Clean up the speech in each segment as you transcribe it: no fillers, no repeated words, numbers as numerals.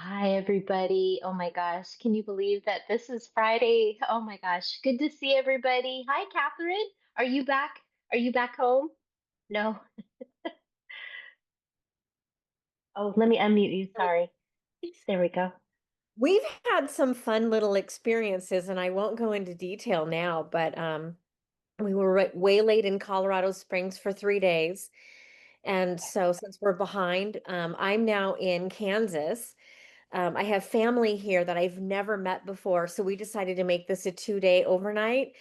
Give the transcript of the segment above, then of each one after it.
Hi, everybody. Oh my gosh. Can you believe that this is Friday? Oh my gosh. Good to see everybody. Hi, Catherine. Are you back? Are you back home? No. Oh, let me unmute you. Sorry. There we go. We've had some fun little experiences, and I won't go into detail now, but we were way late in Colorado Springs for 3 days. And so since we're behind, I'm now in Kansas. I have family here that I've never met before, so we decided to make this a 2-day overnight,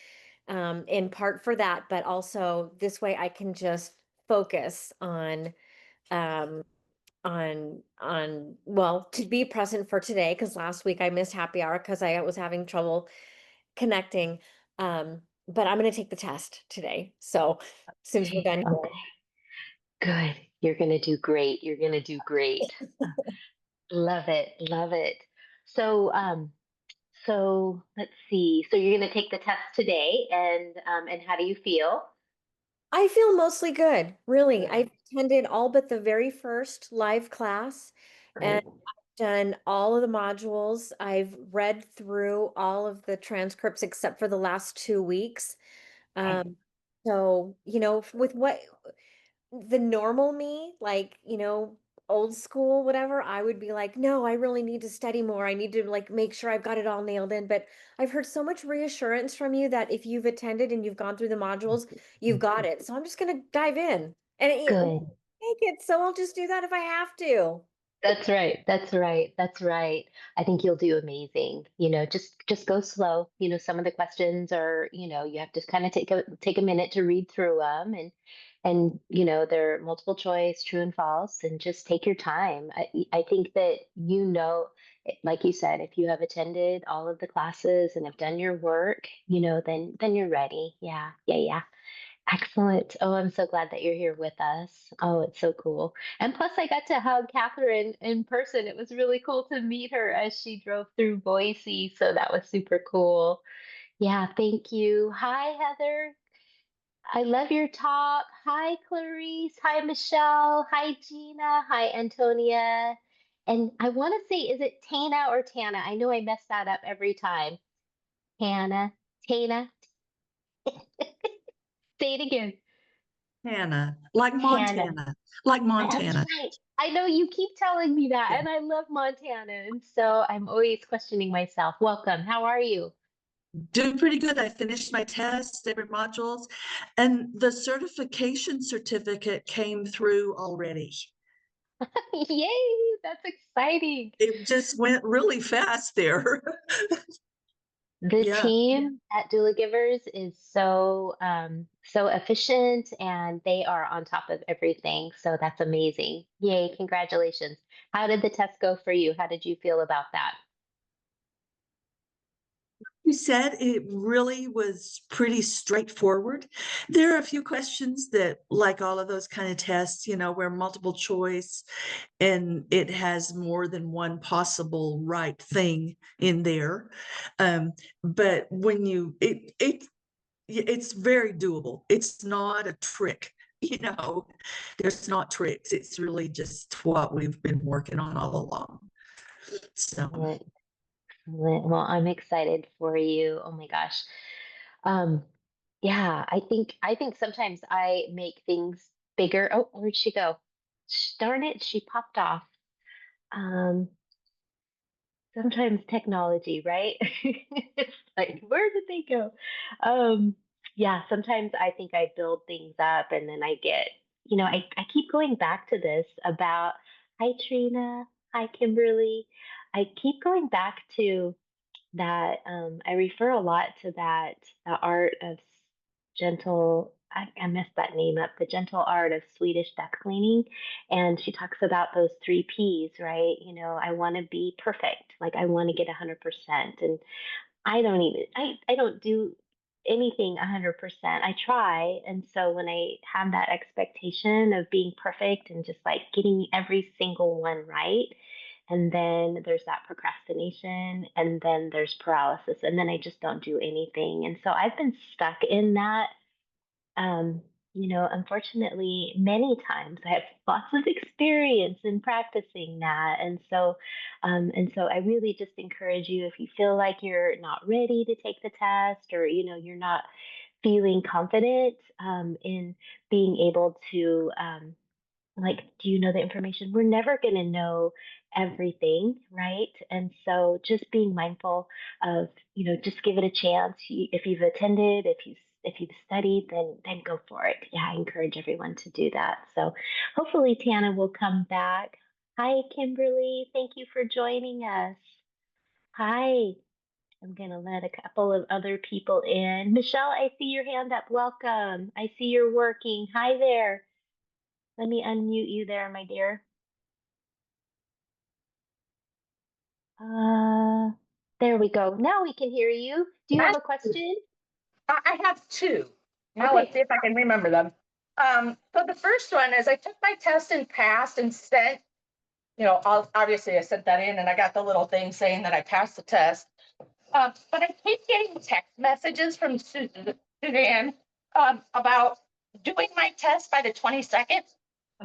in part for that, but also this way I can just focus um, well, to be present for today, because last week I missed happy hour because I was having trouble connecting. But I'm going to take the test today. So since we're done here. Okay. Good. You're going to do great. You're going to do great. Love it. Love it. So, let's see. So you're going to take the test today, and how do you feel? I feel mostly good, really. Good. I've attended all but the very first live class and Great. done all of the modules. I've read through all of the transcripts except for the last 2 weeks. Okay. Um, so, with what the normal me, like, old school, whatever, I would be like, no, I really need to study more. I need to like make sure I've got it all nailed in. But I've heard so much reassurance from you that if you've attended and you've gone through the modules, you've got it. So I'm just gonna dive in and Good. take it. So I'll just do that if I have to. That's right. That's right. That's right. I think you'll do amazing. Just go slow. Some of the questions are, you have to kind of take a minute to read through them, and they're multiple choice, true and false, and just take your time. I think that like you said, if you have attended all of the classes and have done your work, then you're ready. Yeah. Yeah, yeah. Excellent. Oh, I'm so glad that you're here with us. Oh, it's so cool. And plus, I got to hug Catherine in person. It was really cool to meet her as she drove through Boise. So that was super cool. Yeah, thank you. Hi, Heather. I love your top. Hi, Clarice. Hi, Michelle. Hi, Gina. Hi, Antonia. And I want to say, is it Tana or Tana? I know I mess that up every time. Tana, Tana. Say it again. Montana, like Hannah. Montana, like That's Montana. right. I know you keep telling me that, Yeah. and I love Montana, and so I'm always questioning myself. Welcome. How are you? Doing pretty good. I finished my tests, different modules, and the certification certificate came through already. Yay, that's exciting. It just went really fast there. The Yeah. team at Doula Givers is so efficient, and they are on top of everything. So that's amazing. Yay, congratulations. How did the test go for you? How did you feel about that? You said it really was pretty straightforward. There are a few questions that, like all of those kind of tests, where multiple choice and it has more than one possible right thing in there. But when it's very doable. It's not a trick. There's not tricks. It's really just what we've been working on all along. So Excellent. Excellent. Well, I'm excited for you. Oh my gosh. Um, yeah, I think sometimes I make things bigger. Oh, where'd she go? Darn it, she popped off. Um, Sometimes technology, right? It's like, where did they go? Um, yeah, sometimes I think I build things up and then I keep going back to this about, hi Trina, hi Kimberly. I keep going back to that. I refer a lot to that, the art of gentle, I messed that name up, the gentle art of Swedish duck cleaning. And she talks about those three P's, right? I want to be perfect. Like I want to get 100%. And I don't do anything 100%. I try. And so when I have that expectation of being perfect and just like getting every single one right, and then there's that procrastination, and then there's paralysis, and then I just don't do anything. And so I've been stuck in that. unfortunately, many times I have lots of experience in practicing that. And so I really just encourage you, if you feel like you're not ready to take the test, or, you're not feeling confident in being able to, like, do you know the information? We're never going to know everything, right? And so just being mindful of, just give it a chance. If you've attended, if you've studied, then go for it. Yeah, I encourage everyone to do that. So hopefully Tana will come back. Hi, Kimberly. Thank you for joining us. Hi. I'm going to let a couple of other people in. Michelle, I see your hand up. Welcome. I see you're working. Hi there. Let me unmute you there, my dear. Uh, there we go. Now we can hear you. Do you have a question? I have two. Now let's see Okay. if I can remember them. So the first one is I took my test and passed and sent, obviously I sent that in and I got the little thing saying that I passed the test. But I keep getting text messages from Suzanne about doing my test by the 22nd.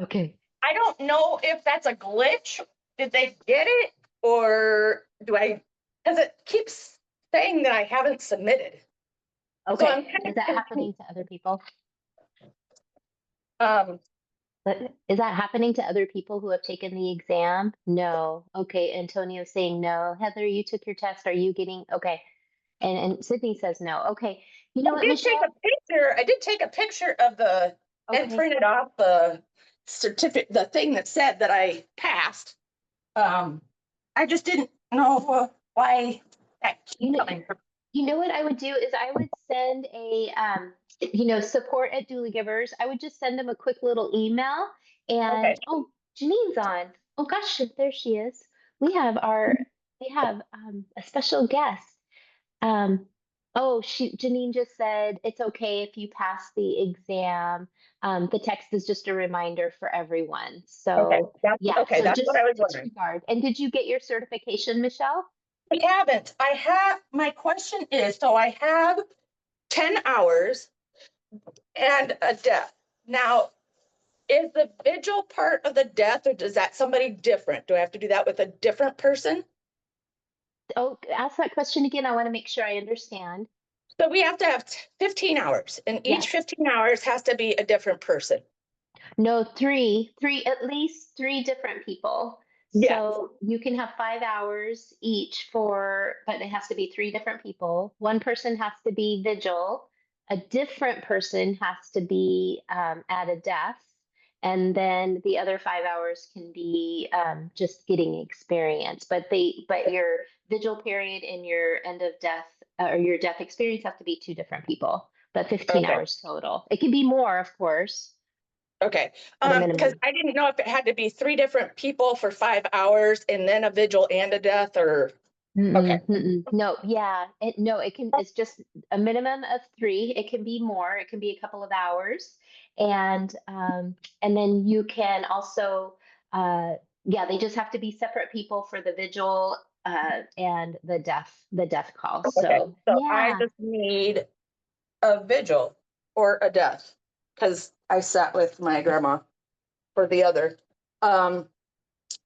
Okay. I don't know if that's a glitch. Did they get it? Or because it keeps saying that I haven't submitted. So I'm Okay. kind Is of that confused. happening to other people? Um, Is that happening to other people who have taken the exam? No. Okay. Antonio's saying no. Heather, you took your test. Are you getting okay? And Sydney says no. Okay. You know I what, did take a Michelle? picture. I did take a picture of and Okay. printed off the certificate, the thing that said that I passed. Um, I just didn't know why that You keeps know, coming from. You know what I would do is I would send support at Doula Givers. I would just send them a quick little email. Okay. And oh, Janine's on. Oh gosh, there she is. We have a special guest. Um, oh, Janine just said it's okay if you pass the exam. The text is just a reminder for everyone. Okay. So yeah, Okay. so That's what just I was wondering. disregard. And did you get your certification, Michelle? We haven't. My question is, so I have 10 hours and a death. Now, is the vigil part of the death, or does that somebody different? Do I have to do that with a different person? Oh, ask that question again. I want to make sure I understand. So we have to have 15 hours, and each Yes. 15 hours has to be a different person. No, at least three different people. Yes. So you can have 5 hours each but it has to be three different people. One person has to be vigil. A different person has to be at a death. And then the other 5 hours can be just getting experience. But your vigil period and your end of death or your death experience have to be two different people, but 15 Okay. hours total. It can be more, of course, Okay. at a Because minimum. I didn't know if it had to be three different people for 5 hours and then a vigil and a death, or okay. No, yeah, no, it's just a minimum of three. It can be more, it can be a couple of hours. And then you can also, yeah, they just have to be separate people for the vigil, and the death call. Okay. So So I yeah. just need a vigil or a death because I sat with my grandma for the other. Um,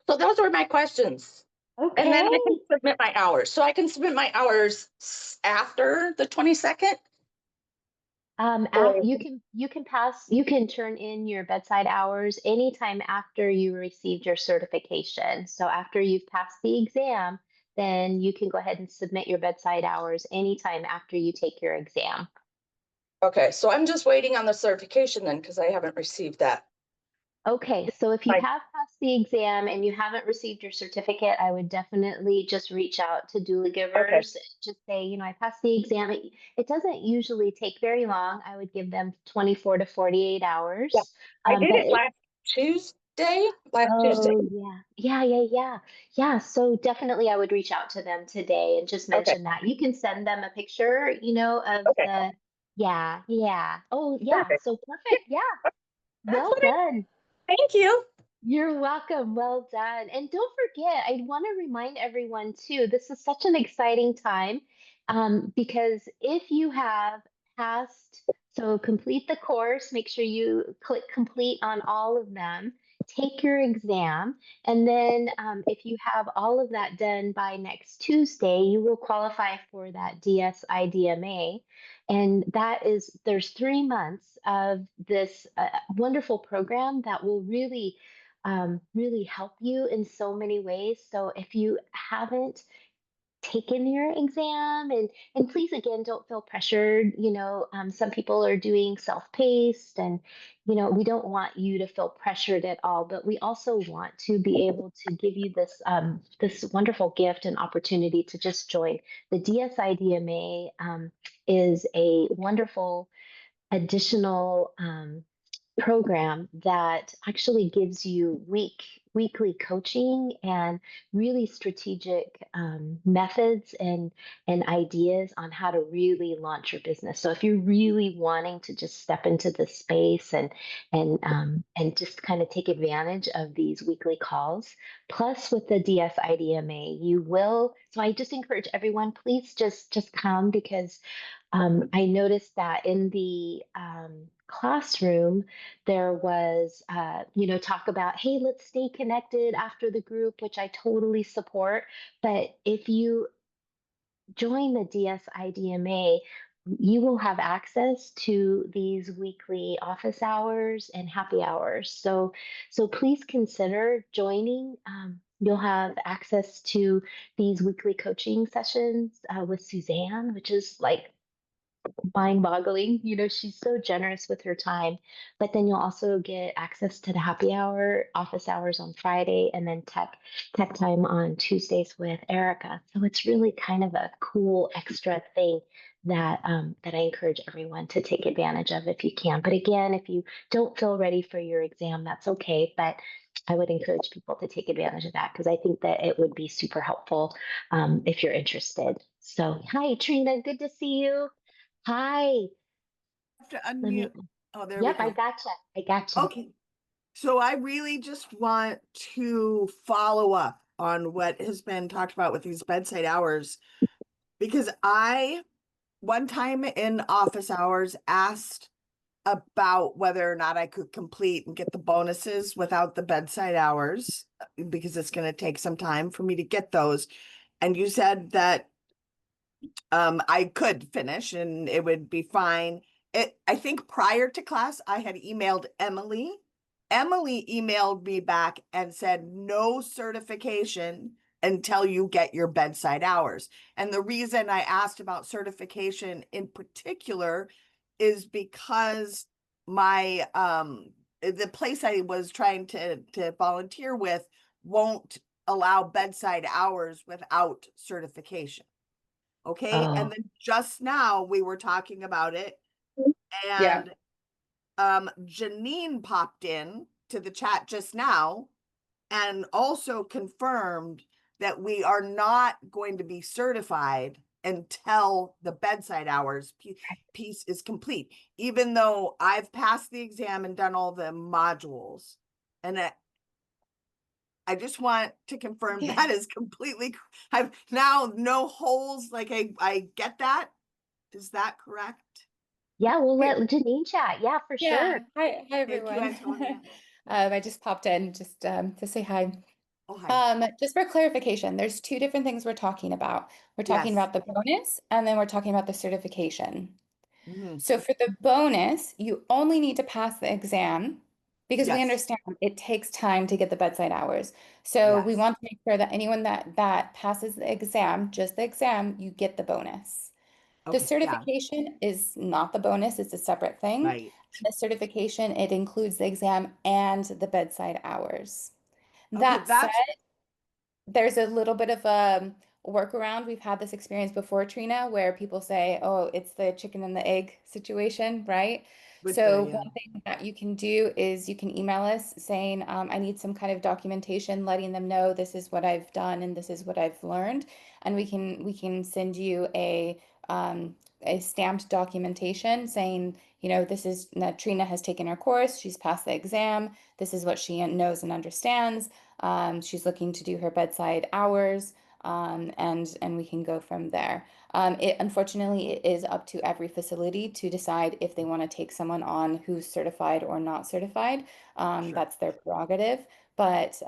so those were my questions. And then Okay. I can submit my hours. So I can submit my hours after the 22nd? Or You can turn in your bedside hours anytime after you received your certification. So after you've passed the exam, then you can go ahead and submit your bedside hours anytime after you take your exam. okay, so I'm just waiting on the certification then because I haven't received that. Okay, so if you Like, have passed the exam and you haven't received your certificate, I would definitely just reach out to Doula okay, Givers. Just say, I passed the exam. It doesn't usually take very long. I would give them 24 to 48 yeah, hours. I did But it last Tuesday. oh, yeah. Yeah, yeah, yeah. Yeah, so definitely I would reach out to them today and just Okay, mention that. You can send them a picture, of okay, yeah, yeah. Oh, yeah. perfect. So perfect. Yeah. That's Well what done. thank you. You're welcome. Well done. And don't forget, I want to remind everyone too, this is such an exciting time, because if you have passed So complete the course, make sure you click complete on all of them, take your exam, and then if you have all of that done by next Tuesday, you will qualify for that DSIDMA. And that is, there's 3 months of this wonderful program that will really, really help you in so many ways. So if you haven't taken your exam, and please again don't feel pressured, some people are doing self-paced, and we don't want you to feel pressured at all, but we also want to be able to give you this wonderful gift and opportunity to just join. The DSIDMA is a wonderful additional program that actually gives you weekly coaching and really strategic methods and ideas on how to really launch your business. So if you're really wanting to just step into this space and just kind of take advantage of these weekly calls, plus with the DSIDMA, you will. So I just encourage everyone, please just come, because I noticed that in the classroom, there was, talk about, hey, let's stay connected after the group, which I totally support. But if you join the DSIDMA, you will have access to these weekly office hours and happy hours. So please consider joining. You'll have access to these weekly coaching sessions with Suzanne, which is like mind-boggling. She's so generous with her time. But then you'll also get access to the happy hour, office hours on Friday, and then tech time on Tuesdays with Erica. So it's really kind of a cool extra thing that I encourage everyone to take advantage of if you can. But again, if you don't feel ready for your exam, that's okay. But I would encourage people to take advantage of that, because I think that it would be super helpful if you're interested. So, hi, Trina. Good to see you. Hi. Have to Let me. unmute. Oh, there we Yep, I go. gotcha. I gotcha. Okay. So I really just want to follow up on what has been talked about with these bedside hours, because I, one time in office hours, asked about whether or not I could complete and get the bonuses without the bedside hours, because it's going to take some time for me to get those. And you said that I could finish and it would be fine. I think prior to class, I had emailed Emily. Emily emailed me back and said, no certification until you get your bedside hours. And the reason I asked about certification in particular is because my the place I was trying to volunteer with won't allow bedside hours without certification. Okay. Oh, And then just now we were talking about it, Yeah. and Janine popped in to the chat just now and also confirmed that we are not going to be certified until the bedside hours piece is complete, even though I've passed the exam and done all the modules. And I just want to confirm that is completely, I've now no holes. Like I get that. Is that correct? yeah, we'll Great. let Janine chat. Yeah, for sure. Yeah. Hi, Thank you, everyone. Antonia. I just popped in just to say hi. Oh, hi. Just for clarification, there's two different things we're talking about. We're talking Yes. about the bonus, and then we're talking about the certification. Mhm. So for the bonus, you only need to pass the exam, because we Yes. understand it takes time to get the bedside hours. So we Yes. want to make sure that anyone that passes the exam, just the exam, you get the bonus. The Okay. Yeah. certification is not the bonus, it's a separate thing. Right. The certification, it includes the exam and the bedside hours. Okay. That said, That's there's a little bit of a workaround. We've had this experience before, Trina, where people say, oh, it's the chicken and the egg situation, right? with So the, one thing that you can do is you can email us saying, I need some kind of documentation letting them know this is what I've done and this is what I've learned. And we can send you a stamped documentation saying, this is that Trina has taken her course, she's passed the exam, this is what she knows and understands. She's looking to do her bedside hours. and we can go from there. Unfortunately, it is up to every facility to decide if they want to take someone on who's certified or not certified. Sure. That's their prerogative, but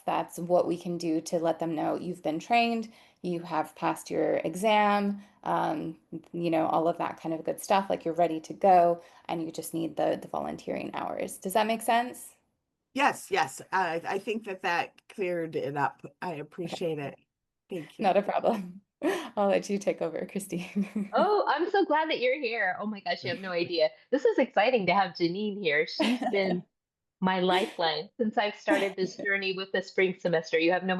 that's what we can do to let them know you've been trained, you have passed your exam, all of that kind of good stuff. Like you're ready to go, and you just need the volunteering hours. Does that make sense? Yes, yes. I think that cleared it up. I Okay, appreciate it. Thank you. not a problem. I'll let you take over, Christine. Oh, I'm so glad that you're here. Oh my gosh, you have no idea. This is exciting to have Janine here. She's been my lifeline since I've started this journey with the spring semester. You have no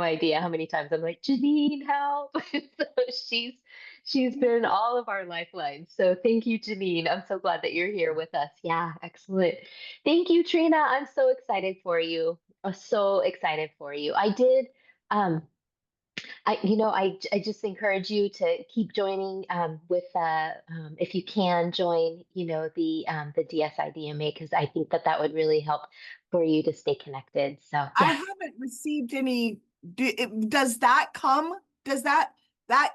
idea how many times I'm like, Janine, help. So she's been all of our lifelines. So thank you, Janine. I'm so glad that you're here with us. Yeah, excellent. Thank you, Trina. I'm so excited for you. I'm so excited for you. I did um I just encourage you to keep joining with if you can join, the DSIDMA because I think that would really help for you to stay connected. So I yeah. haven't received any. Does that come? Does that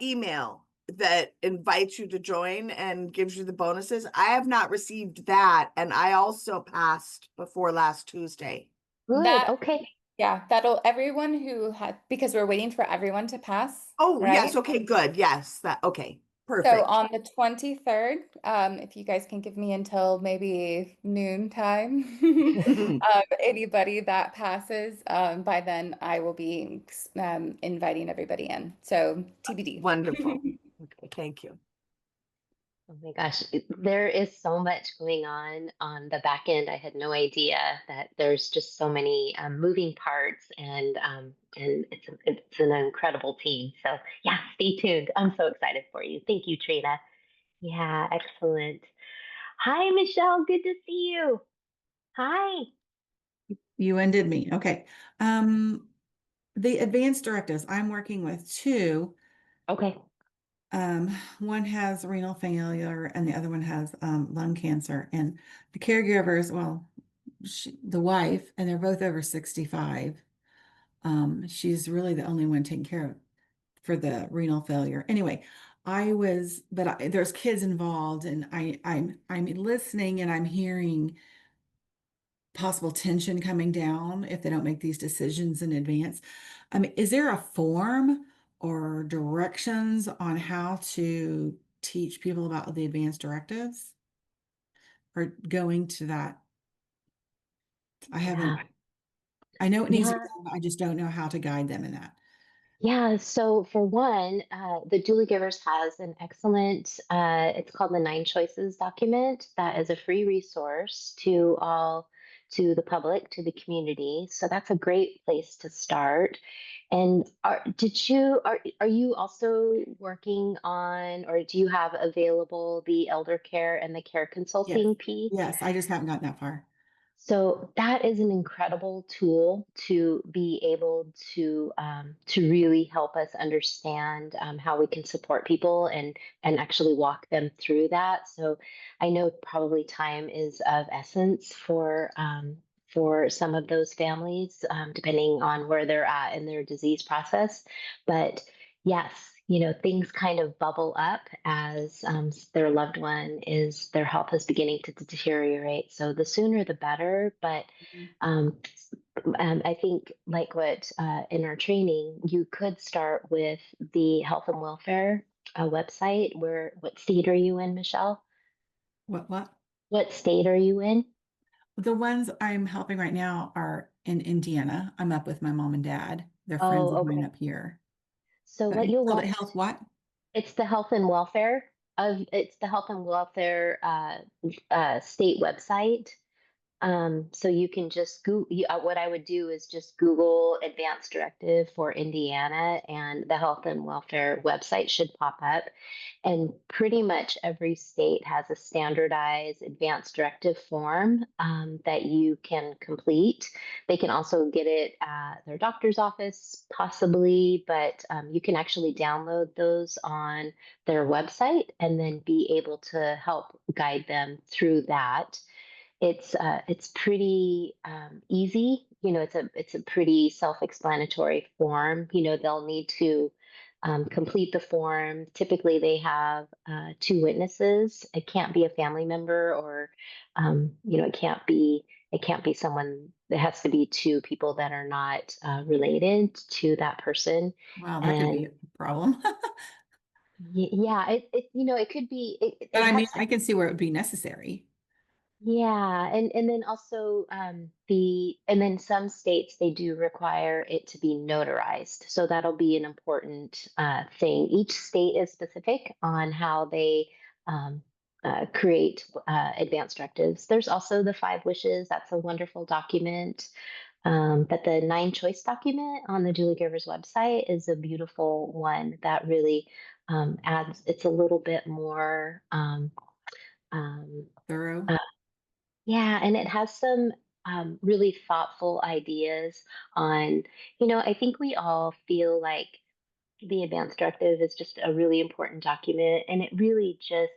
email that invites you to join and gives you the bonuses? I have not received that, and I also passed before last Tuesday. Good. That, Okay. yeah, that'll everyone who had, because we're waiting for everyone to pass, Oh, yes. right? Okay, good. Yes, that okay. So Perfect. on the 23rd, if you guys can give me until maybe noon time, anybody that passes, by then I will be inviting everybody in. So TBD. Wonderful. Okay, thank you. Oh my gosh, there is so much going on the back end. I had no idea that there's just so many moving parts, and it's an incredible team. So yeah, stay tuned. I'm so excited for you. Thank you, Trina. Yeah, excellent. Hi, Michelle. Good to see you. Hi. You undid me. Okay. The advanced directives, I'm working with two. Okay. One has renal failure and the other one has lung cancer. And the caregivers, well, the wife, and they're both over 65. She's really the only one taking care of for the renal failure. Anyway, there's kids involved, and I'm listening and I'm hearing possible tension coming down if they don't make these decisions in advance. I mean, is there a form or directions on how to teach people about the advanced directives or going to that? I haven't, Yeah. I know it needs to be Yeah. done, but I just don't know how to guide them in that. Yeah, so for one, the Doula Givers has an excellent, it's called the Nine Choices document. That is a free resource to the public, to the community. So that's a great place to start. And are you also working on, or do you have available the elder care and the care Yes. consulting piece? Yes, I just haven't gotten that far. So that is an incredible tool to be able to really help us understand how we can support people and actually walk them through that. So I know probably time is of essence for some of those families, depending on where they're at in their disease process. But yes, things kind of bubble up as their loved one their health is beginning to deteriorate. So the sooner the better. But um, I think, like what in our training, you could start with the health and welfare website. What state are you in, Michelle? What? What state are you in? The ones I'm helping right now are in Indiana. I'm up with my mom and dad. They're friends Oh, of mine okay. up here. So But what you you'll called it want health what? It's the health and welfare it's the health and welfare state website. So you can just what I would do is just Google advanced directive for Indiana, and the health and welfare website should pop up. And pretty much every state has a standardized advanced directive form that you can complete. They can also get it at their doctor's office, possibly, but you can actually download those on their website and then be able to help guide them through that. It's pretty easy. It's a pretty self-explanatory form. They'll need to complete the form. Typically, they have two witnesses. It can't be a family member, or it can't be someone. It has to be two people that are not related to that person. Wow, that could be And a problem. yeah, it could be. But It I mean, has to. I can see where it would be necessary. Yeah, and then also and then some states they do require it to be notarized. So that'll be an important thing. Each state is specific on how they um, create advanced directives. There's also the five wishes. That's a wonderful document. But the nine choice document on the Doula Givers website is a beautiful one that really adds. It's a little bit more. Um, Thorough. uh, yeah, and it has some really thoughtful ideas on, I think we all feel like the advance directive is just a really important document, and it really just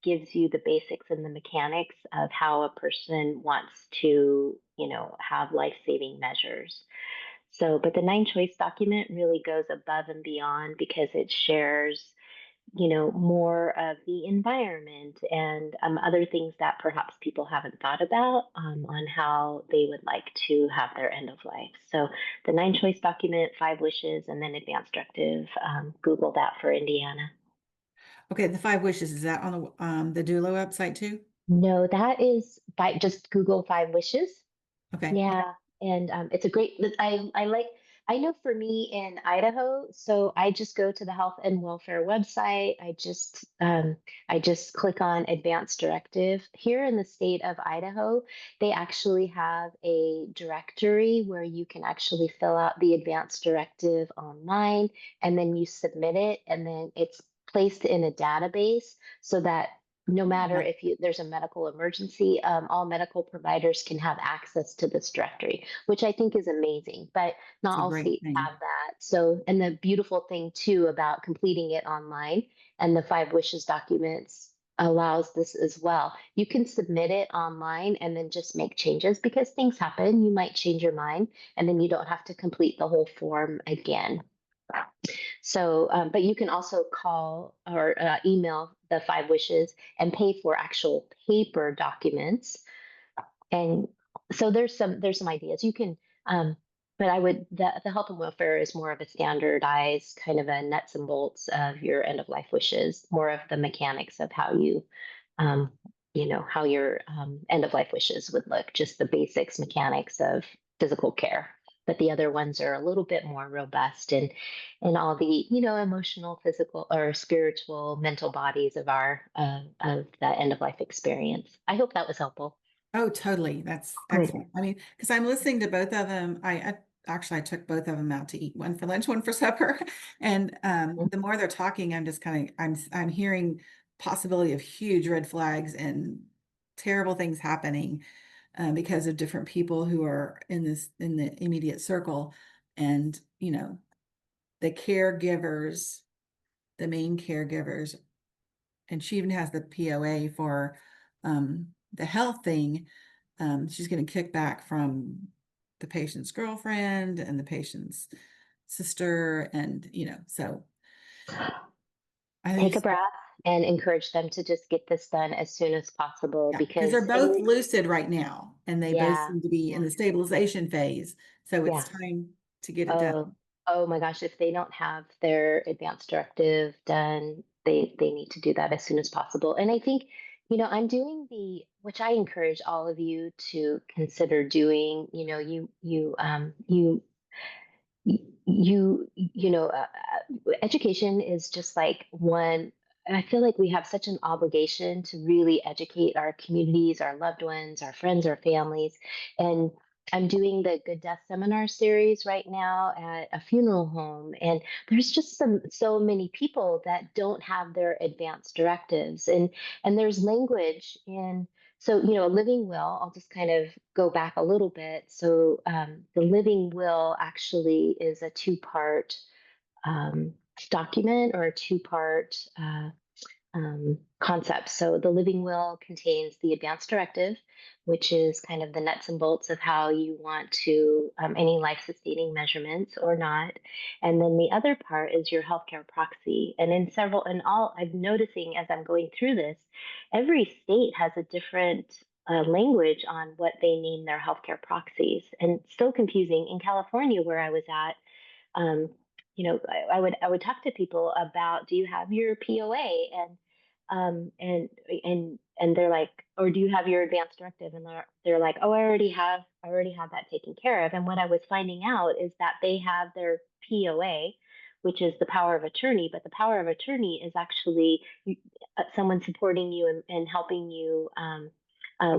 gives you the basics and the mechanics of how a person wants to, have life-saving measures. So, but the nine choice document really goes above and beyond because it shares more of the environment and other things that perhaps people haven't thought about on how they would like to have their end of life. So the nine choice document, five wishes, and then advanced directive. Google that for Indiana. Okay, the five wishes, is that on the doula website too? No, that is by just Google five wishes. Okay. Yeah, and it's a great. I like. I know for me in Idaho, so I just go to the health and welfare website. I just click on advanced directive. Here in the state of Idaho, they actually have a directory where you can actually fill out the advanced directive online, and then you submit it, and then it's placed in a database so that no matter Okay. if there's a medical emergency, all medical providers can have access to this directory, which I think is amazing. But It's not a all great states thing. have that. So, and the beautiful thing too about completing it online and the five wishes documents allows this as well. You can submit it online and then just make changes because things happen. You might change your mind and then you don't have to complete the whole form again. So, but you can also call or email the five wishes and pay for actual paper documents. And so there's some ideas you can. But the health and welfare is more of a standardized kind of a nuts and bolts of your end of life wishes, more of the mechanics of um, how your end of life wishes would look, just the basics mechanics of physical care. But the other ones are a little bit more robust and all the emotional, physical, or spiritual, mental bodies of the end of life experience. I hope that was helpful. Oh, totally. That's Good. excellent. I mean, because I'm listening to both of them. I took both of them out to eat, one for lunch, one for supper. And the more they're talking, I'm just kind of I'm hearing possibility of huge red flags and terrible things happening because of different people who are in the immediate circle. And, the caregivers, the main caregivers, and she even has the POA for the health thing. She's getting kickback from the patient's girlfriend and the patient's sister, and so I Take a just breath and encourage them to just get this done as soon as possible yeah, because because they're both lucid right now, and they both yeah, seem to be in yeah, the stabilization phase. So it's yeah. time to get it Oh, done. oh my gosh, if they don't have their advanced directive done, they need to do that as soon as possible. And I think, I'm doing which I encourage all of you to consider doing, education is just like one. I feel like we have such an obligation to really educate our communities, our loved ones, our friends, our families. And I'm doing the Good Death Seminar series right now at a funeral home. And there's just so many people that don't have their advanced directives. And there's language in so, a living will, I'll just kind of go back a little bit. So, the living will actually is a two-part um, document or a two-part concepts. So the living will contains the advance directive, which is kind of the nuts and bolts of how you want to any life sustaining measurements or not. And then the other part is your healthcare proxy. And in all, I'm noticing as I'm going through this, every state has a different language on what they name their healthcare proxies. And it's so confusing. In California, where I was at, um, I would talk to people about, do you have your POA? Um, and and they're like, or do you have your advanced directive? And they're like, oh, I already have that taken care of. And what I was finding out is that they have their POA, which is the power of attorney, but the power of attorney is actually someone supporting you and helping you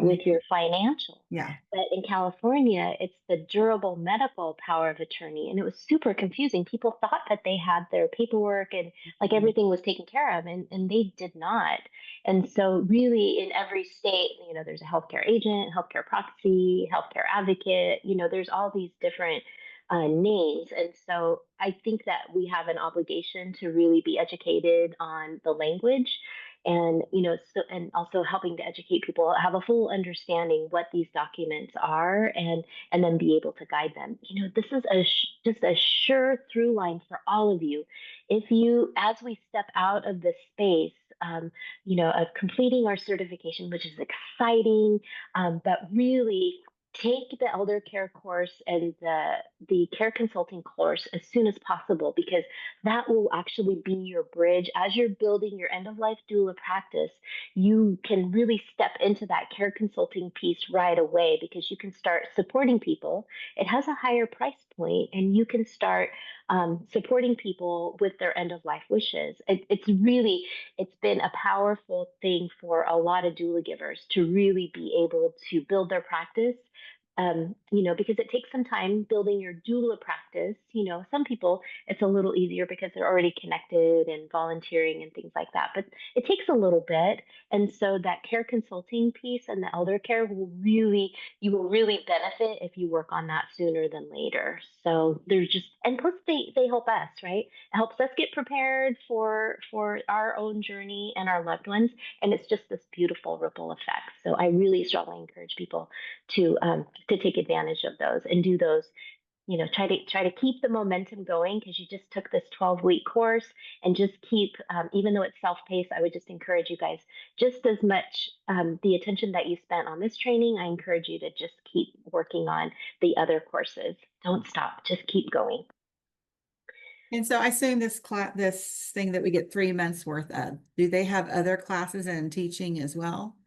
with your financial. Yeah. But in California, it's the durable medical power of attorney. And it was super confusing. People thought that they had their paperwork and like everything was taken care of, and they did not. And so, really, in every state, there's a healthcare agent, healthcare proxy, healthcare advocate, there's all these different names. And so, I think that we have an obligation to really be educated on the language and and also helping to educate people have a full understanding what these documents are and then be able to guide them. This is just a sure through line for all of you. If you, as we step out of this space, of completing our certification, which is exciting, but really take the elder care course and the care consulting course as soon as possible, because that will actually be your bridge as you're building your end of life doula practice. You can really step into that care consulting piece right away because you can start supporting people. It has a higher price point, and you can start supporting people with their end of life wishes. It's been a powerful thing for a lot of doula givers to really be able to build their practice, because it takes some time building your doula practice. Some people it's a little easier because they're already connected and volunteering and things like that. But it takes a little bit. And so that care consulting piece and the elder care you will really benefit if you work on that sooner than later. So there's just, and plus they help us, right? It helps us get prepared for our own journey and our loved ones. And it's just this beautiful ripple effect. So I really strongly encourage people to take advantage of those and do those. Try to keep the momentum going because you just took this 12-week course, and just keep, even though it's self-paced, I would just encourage you guys, just as much the attention that you spent on this training, I encourage you to just keep working on the other courses. Don't stop, just keep going. And so I assume this thing that we get 3 months worth of, do they have other classes and teaching as well?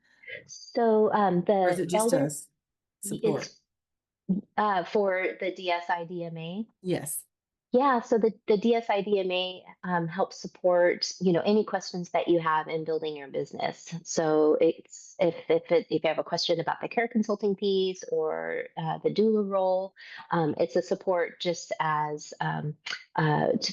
So Or is the it just elder, us support? it's for the DSIDMA. Yes. Yeah, so the DSIDMA helps support, any questions that you have in building your business. So it's if you have a question about the care consulting piece or the doula role, it's a support just as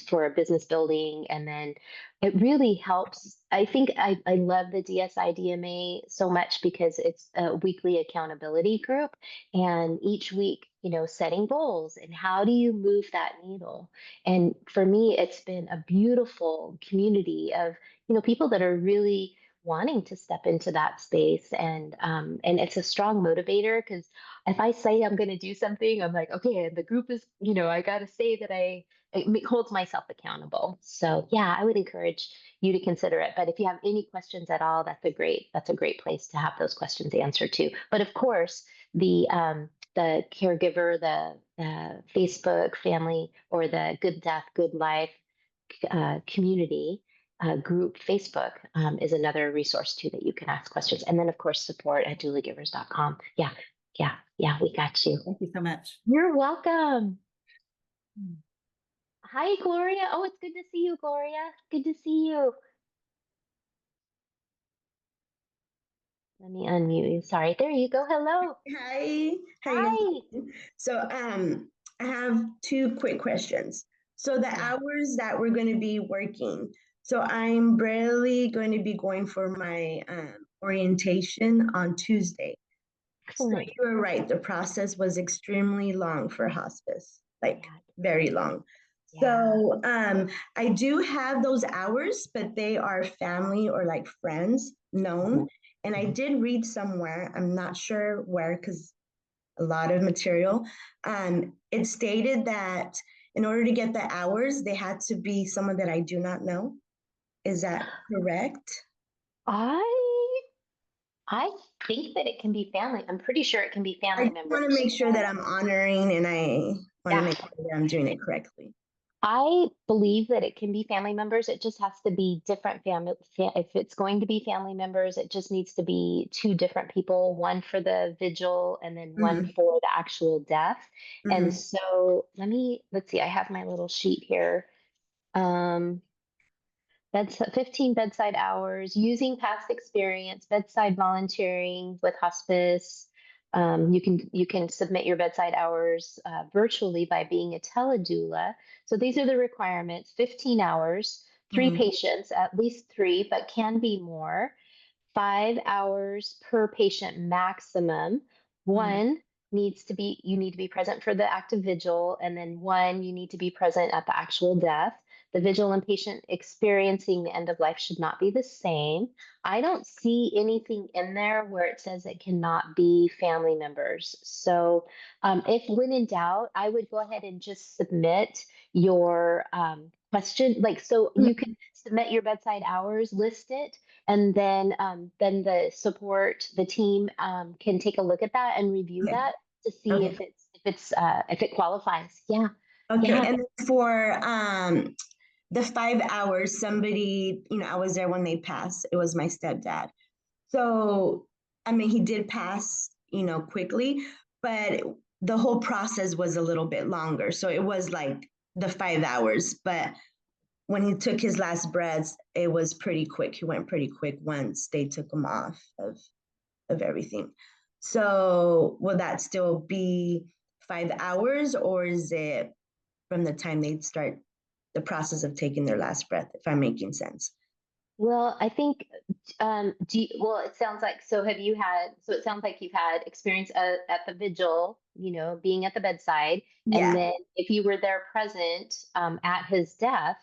for a business building, and then it really helps. I think I love the DSIDMA so much because it's a weekly accountability group, and each week, setting goals and how do you move that needle. And for me, it's been a beautiful community of, people that are really wanting to step into that space. And it's a strong motivator because if I say I'm going to do something, I'm like, okay, the group is, I got to say that it holds myself accountable. So yeah, I would encourage you to consider it. But if you have any questions at all, that's a great place to have those questions answered too. But of course, the caregiver, the Facebook family, or the Good Death, Good Life community group Facebook is another resource too that you can ask questions. And then, of course, support@doulagivers.com. Yeah, yeah, yeah, we got you. Thank you so much. You're welcome. Hi, Gloria. Oh, it's good to see you, Gloria. Good to see you. Let me unmute you. Sorry. There you go. Hello. Hi. Hi. So I have two quick questions. So the hours that we're going to be working. So I'm barely going to be going for my orientation on Tuesday. So Excellent. you were right. The process was extremely long for hospice, like very long. Yeah. So I do have those hours, but they are family or like friends known. And I did read somewhere, I'm not sure where, because a lot of material. It stated that in order to get the hours, they had to be someone that I do not know. Is that correct? I I think that it can be family. I'm pretty sure it can be I family just want to members. make sure that I'm honoring and I want to Yeah. make sure that I'm doing it correctly. I believe that it can be family members. It just has to be different family. If it's going to be family members, it just needs to be two different people, one for the vigil and then one Hmm. for the actual death. And Hmm. so let's see, I have my little sheet here. Um, That's 15 bedside hours, using past experience, bedside volunteering with hospice. You can submit your bedside hours virtually by being a teledoula. So these are the requirements: 15 hours, three Hmm. patients, at least three, but can be more. 5 hours per patient maximum. Hmm. One you need to be present for the active vigil, and then one, you need to be present at the actual death. The vigil and patient experiencing the end of life should not be the same. I don't see anything in there where it says it cannot be family members. So, if when in doubt, I would go ahead and just submit your question. Like, so you can submit your bedside hours, list it, and then the team can take a look at that and review Okay. that to see Okay. if it qualifies. Yeah. Okay. Yeah. And then for the 5 hours, somebody, I was there when they passed. It was my stepdad. So, I mean, he did pass, quickly, but the whole process was a little bit longer. So it was like the 5 hours, but when he took his last breaths, it was pretty quick. He went pretty quick once they took him off of everything. So will that still be 5 hours, or is it from the time they start the process of taking their last breath, if I'm making sense? Well, I think, it sounds like, so it sounds like you've had experience at the vigil, being at the bedside. And Yeah. then if you were there present at his death,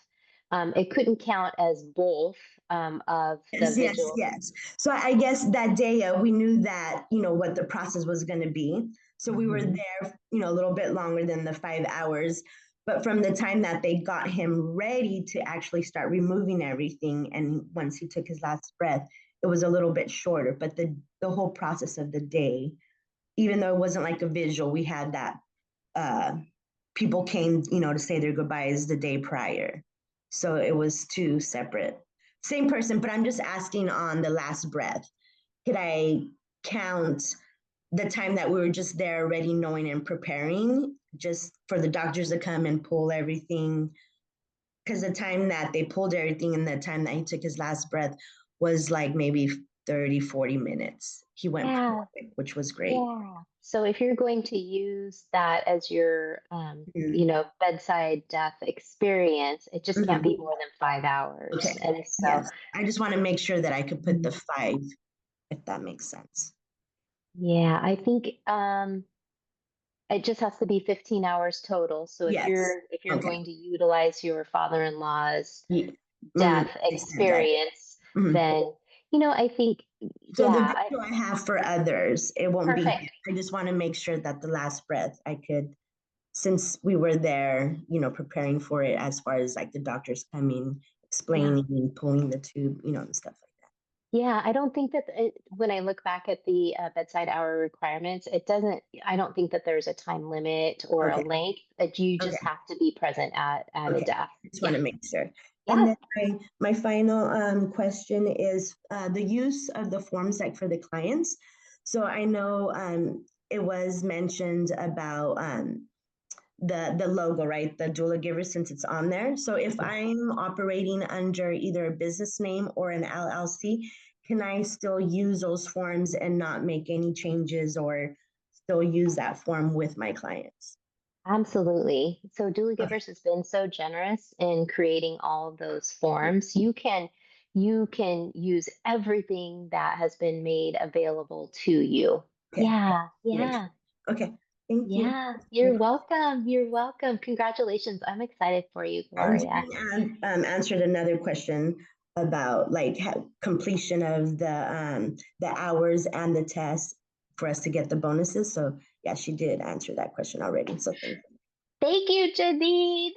it couldn't count as both of the Yes, yes, vigil. yes. So I guess that day we knew that, what the process was going to be. So we were Mhm. there, a little bit longer than the 5 hours. But from the time that they got him ready to actually start removing everything, and once he took his last breath, it was a little bit shorter. But the whole process of the day, even though it wasn't like a visual, we had that uh, people came, to say their goodbyes the day prior. So it was two separate, same person, but I'm just asking on the last breath. Could I count the time that we were just there already knowing and preparing just for the doctors to come and pull everything? Because the time that they pulled everything and the time that he took his last breath was like maybe 30, 40 minutes. He went pretty Yeah. quick, which was great. Yeah. So if you're going to use that as your, Mm-hmm. bedside death experience, it just can't be Mm-hmm. more than 5 hours. Okay. And so, Yes. I just want to make sure that I could put the Mhm. 5, if that makes sense. Yeah, I think it just has to be 15 hours total. So if Yes. you're Okay. going to utilize your father-in-law's Yeah. death I said that. experience, Mhm. then, I think, So the yeah, video I have for others, it won't be. perfect. I just want to make sure that the last breath I could, since we were there, preparing for it as far as like the doctors coming, Yeah. explaining and pulling the tube, and stuff like Yeah, I don't think that when I look back at the bedside hour requirements, I don't think that there's a time limit or that. a Okay. length that you just Okay. have to be present at a Okay. death. Just want Yeah. to make sure. And Yeah. then my final question is the use of the forms like for the clients. So I know it was mentioned about the logo, right? The doula giver, since it's on there. So if I'm operating under either a business name or an LLC, can I still use those forms and not make any changes or still use that form with my clients? Absolutely. So Doula Okay. Givers has been so generous in creating all of those forms. You can use everything that has been made available to you. Okay. Yeah. Make Yeah. sure. Okay. Thank you. Yeah, you're welcome. You're welcome. Congratulations. I'm excited for you, And Gloria. Jane answered another question about like completion of the hours and the test for us to get the bonuses. So yeah, she did answer that question already. So thank you. Thank you, Janine.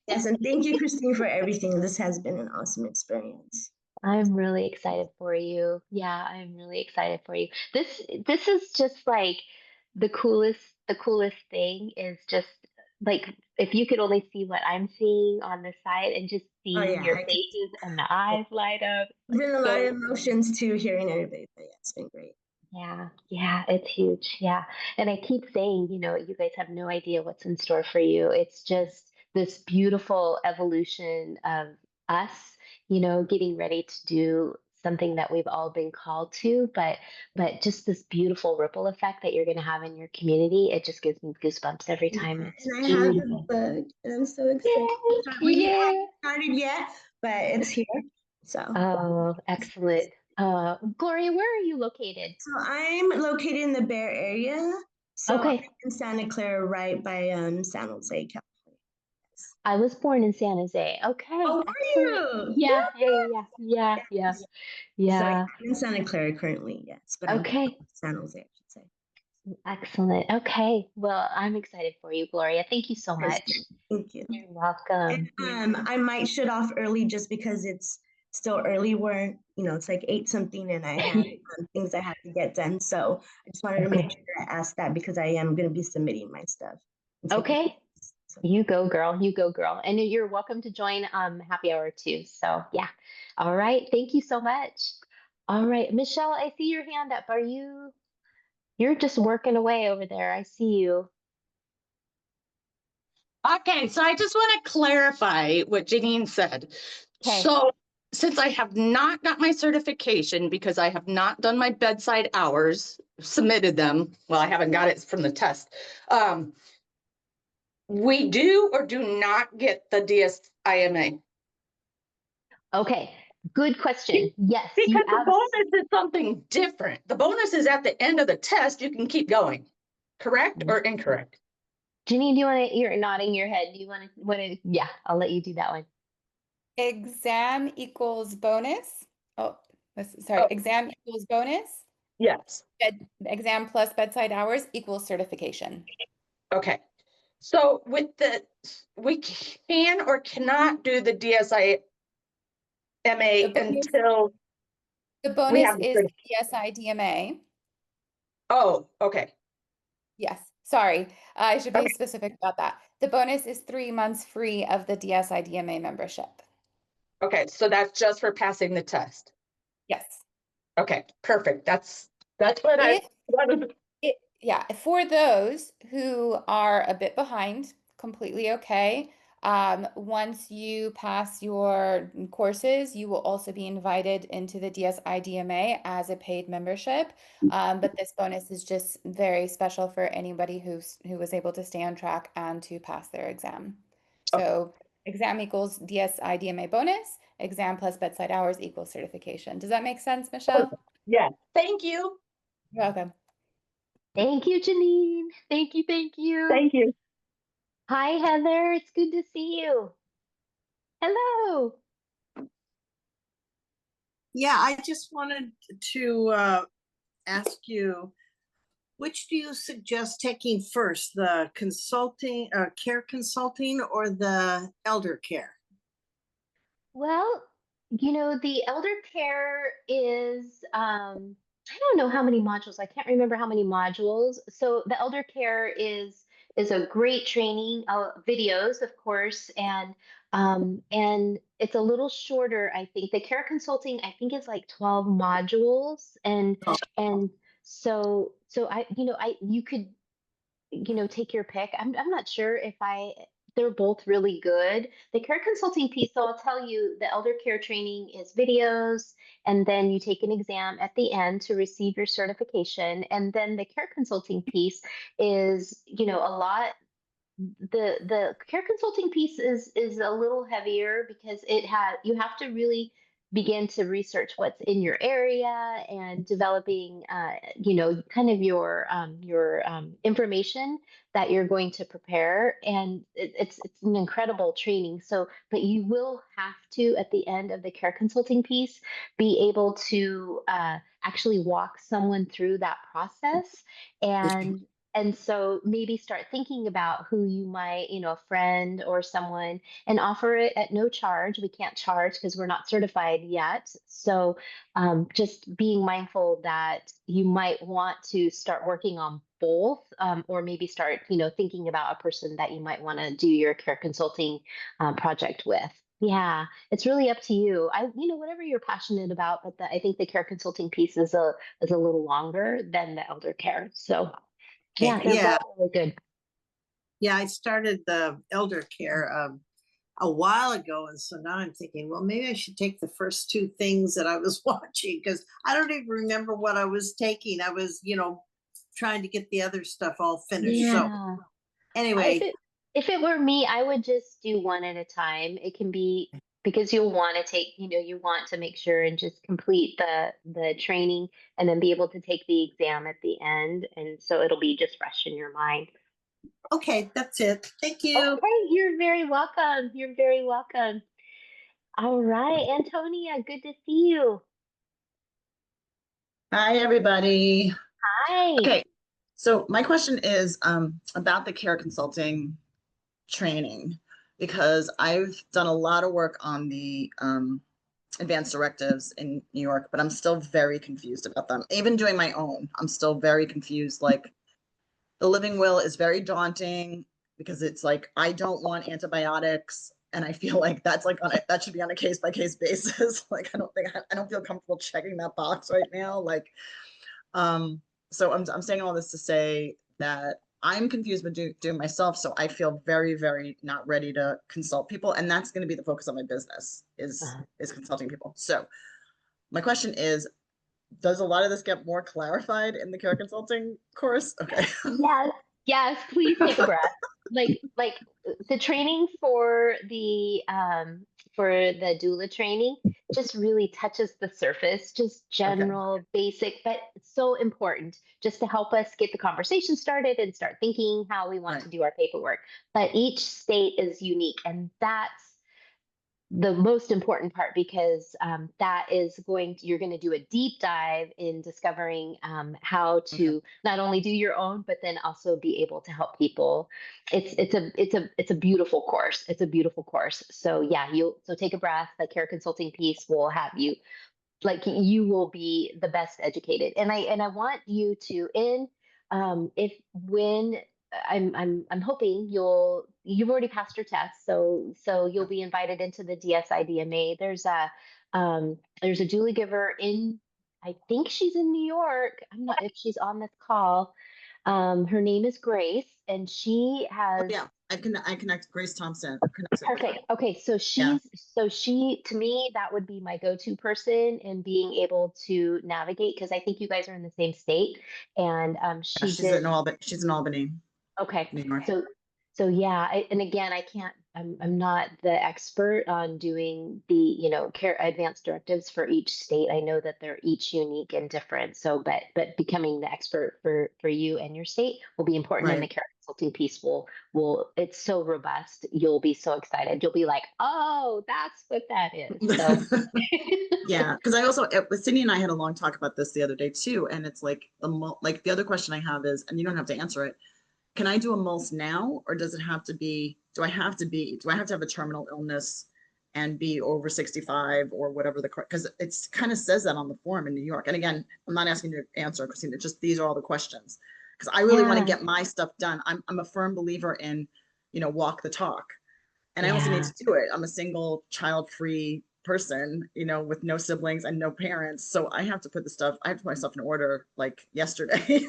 Yes, and thank you, Christine, for everything. This has been an awesome experience. I'm really excited for you. Yeah, I'm really excited for you. This is just like the coolest thing is just like if you could only see what I'm seeing on the side and just Oh seeing yeah, your I can. faces and the eyes light up. There's Like been a lot of so emotions too, hearing everybody. But yeah, it's been great. yeah, yeah, it's huge. Yeah. And I keep saying, you guys have no idea what's in store for you. It's just this beautiful evolution of us, getting ready to do something that we've all been called to, but just this beautiful ripple effect that you're going to have in your community. It just gives me goosebumps every Yeah, time. It's and I have the beautiful. book, and I'm so excited. We haven't Yeah. started yet, but it's here. So. Oh, excellent. Gloria, where are you located? So I'm located in the Bear area. So I'm Okay. in Santa Clara, right by San Jose, California. I was born in San Jose. Okay, Oh, excellent. were you? Yeah, yeah, yeah, yeah, yeah, Yes. So yeah, yeah. I'm in Santa Clara currently, yes, but I'm from Okay, San Jose, I should say. excellent. Okay, well, I'm excited for you, Gloria. Thank you so Yes, much. thank you. You're welcome. And I might shut off early just because it's still early where, it's like 8 something and I have things I have to get done. So I just wanted to make Okay, sure I asked that because I am going to be submitting my stuff and taking. okay. So You go, girl. You go, girl. And you're welcome to join happy hour too. So yeah. All right. Thank you so much. All right, Michelle, I see your hand up. You're just working away over there. I see you. Okay, so I just want to clarify what Janine said. Okay. So, since I have not got my certification because I have not done my bedside hours, submitted them, well, I haven't got it from the test. We do or do not get the DSIMA Okay. Good question. Yes, you because the bonus is something different. The bonus is at the end of the test, you can keep going. Correct or incorrect? Janine, do you want to, you're nodding your head. Do you want to, yeah, I'll let you do that one. Exam equals bonus. Oh, sorry. Oh, Exam equals bonus. yes. Exam plus bedside hours equals certification. Okay. So we can or cannot do the DSIMA The bonus, until the we bonus have is the. the DSI-DMA. Oh, okay. Yes, sorry. I should be Okay. specific about that. The bonus is 3 months free of the DSI-DMA membership. Okay. So that's just for passing the test. Yes. Okay. Perfect. That's what I If wanted. Yeah, for those who are a bit behind, completely okay. Once you pass your courses, you will also be invited into the DSI-DMA as a paid membership. But this bonus is just very special for anybody who was able to stay on track and to pass their exam. So exam equals DSI-DMA bonus, exam plus bedside hours equals certification. Does that make sense, Michelle? Yeah. Thank you. You're welcome. Thank you, Janine. Thank you. Thank you. Thank you. Hi, Heather. It's good to see you. Hello. Yeah, I just wanted to ask you, which do you suggest taking first, the consulting, care consulting or the elder care? Well, the elder care is, I don't know how many modules. I can't remember how many modules. So the elder care is a great training, videos, of course, and it's a little shorter, I think. The care consulting, I think, is like 12 modules, and so you could take your pick. I'm not sure if they're both really good. The care consulting piece, so I'll tell you, the elder care training is videos, and then you take an exam at the end to receive your certification. And then the care consulting piece is, a lot. The care consulting piece is a little heavier because you have to really begin to research what's in your area and developing, you know, kind of your information that you're going to prepare. And it's an incredible training. So, but you will have to, at the end of the care consulting piece, be able to actually walk someone through that process. And so maybe start thinking about who you might, you know, a friend or someone, and offer it at no charge. We can't charge because we're not certified yet. So just being mindful that you might want to start working on both, or maybe start, you know, thinking about a person that you might want to do your care consulting project with. Yeah, it's really up to you. You know, whatever you're passionate about, but I think the care consulting piece is a little longer than the elder care. So yeah, they're Yeah, both really good. yeah, I started the elder care a while ago, and so now I'm thinking, well, maybe I should take the first two things that I was watching, because I don't even remember what I was taking. I was, trying to get the other stuff all finished. So Yeah. If anyway, if it were me, I would just do one at a time. It can be because you'll want to take, you know, you want to make sure and just complete the training and then be able to take the exam at the end. And so it'll be just fresh in your mind. okay, that's it. Thank you. Okay, you're very welcome. You're very welcome. All right, Antonia, good to see you. Hi, everybody. Hi. Okay, so my question is about the care consulting training, because I've done a lot of work on the advanced directives in New York, but I'm still very confused about them. Even doing my own, I'm still very confused. Like, the living will is very daunting because it's like, I don't want antibiotics. And I feel like that's like that should be on a case by case basis. Like, I don't feel comfortable checking that box right now. Like, so I'm saying all this to say that I'm confused with doing myself. So I feel very, very not ready to consult people. And that's going to be the focus of my business is consulting people. So my question is, does a lot of this get more clarified in the care consulting course? Okay. Yes, yes, please take a breath. Like the training for the doula training just really touches the surface, just Okay. general, basic, but so important just to help us get the conversation started and start thinking how we want Right. to do our paperwork. But each state is unique, and that's the most important part because that is you're going to do a deep dive in discovering how Okay. to not only do your own but then also be able to help people. It's a beautiful course. It's a beautiful course. So yeah, so take a breath. The care consulting piece will have you, like, you will be the best educated. And I want you to, in if when I'm hoping you've already passed your test, so you'll be invited into the DSIDMA. There's a Julie giver in, I think she's in New York. I'm not if she's on this call. Her name is Grace, and she Oh has. yeah, I connect Grace Thompson. Perfect. Okay, so Yeah. she, to me, that would be my go-to person in being able to navigate, because I think you guys are in the same state, and Yeah, she did. She's in Albany, Okay. New York. So yeah, and again, I can't, I'm not the expert on doing the, you know, care advanced directives for each state. I know that they're each unique and different. So, but becoming the expert for you and your state will be important, and the Right. care consulting piece it's so robust. You'll be so excited. You'll be like, oh, that's what that is. So Yeah, because I also with Cindy and I had a long talk about this the other day too, and it's like like the other question I have is, and you don't have to answer it. Can I do a MULS now, or does it have to be? Do I have to have a terminal illness and be over 65 or whatever because it's kind of says that on the form in New York. And again, I'm not asking you to answer, Christina. Just these are all the questions because I really want to yeah, get my stuff done. I'm a firm believer in, walk the talk. And I also need yeah. to do it. I'm a single child-free person, with no siblings and no parents. So I have to I have to put myself in order like yesterday,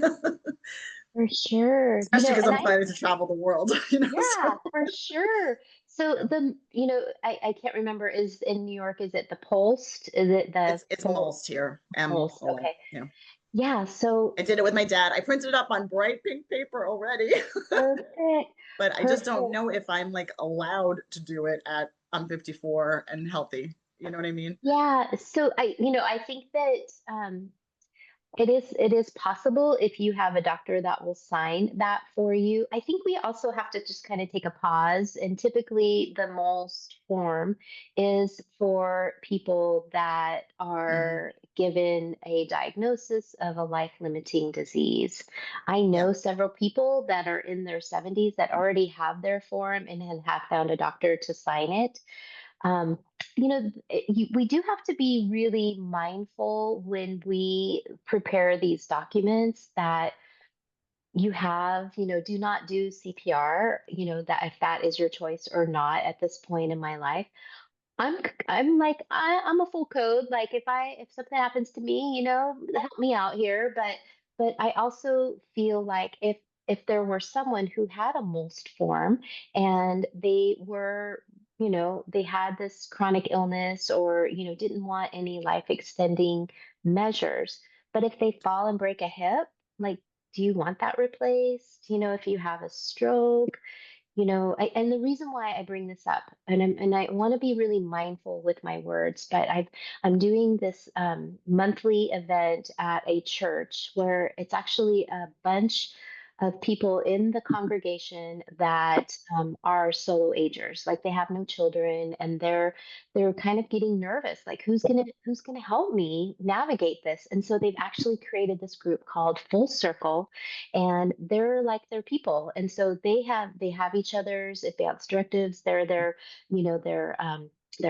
For sure. You especially know, because and I'm planning to travel the world, yeah, so for sure. So yeah. I can't remember, is in New York, is it the Post? Is it the It's MULS here. Post? MUL. Okay. Yeah. Yeah, so I did it with my dad. I printed it up on bright pink paper already. perfect. But I just don't Perfect. know if I'm like allowed to do it I'm 54 and healthy, You know what I mean? Yeah. So I think that it is possible if you have a doctor that will sign that for you. I think we also have to just kind of take a pause. And typically, the most form is for people that Hmm. are given a diagnosis of a life-limiting disease. I Yeah. know several people that are in their 70s that already have their form and have found a doctor to sign it. um, we do have to be really mindful when we prepare these documents that you have, do not do CPR, that if that is your choice or not at this point in my life. I'm I'm like I'm a full code. Like if something happens to me, help me out here. But I also feel like if there were someone who had a most form and they were, they had this chronic illness or, didn't want any life extending measures, but if they fall and break a hip, like, do you want that replaced? If you have a stroke, and the reason why I bring this up, and I want to be really mindful with my words, but I'm doing this monthly event at a church where it's actually a bunch of people in the congregation that are solo agers, like they have no children, and they're kind of getting nervous, like who's gonna help me navigate this, and so they've actually created this group called Full Circle, and they're like their people, and so they have each other's advanced directives. They're their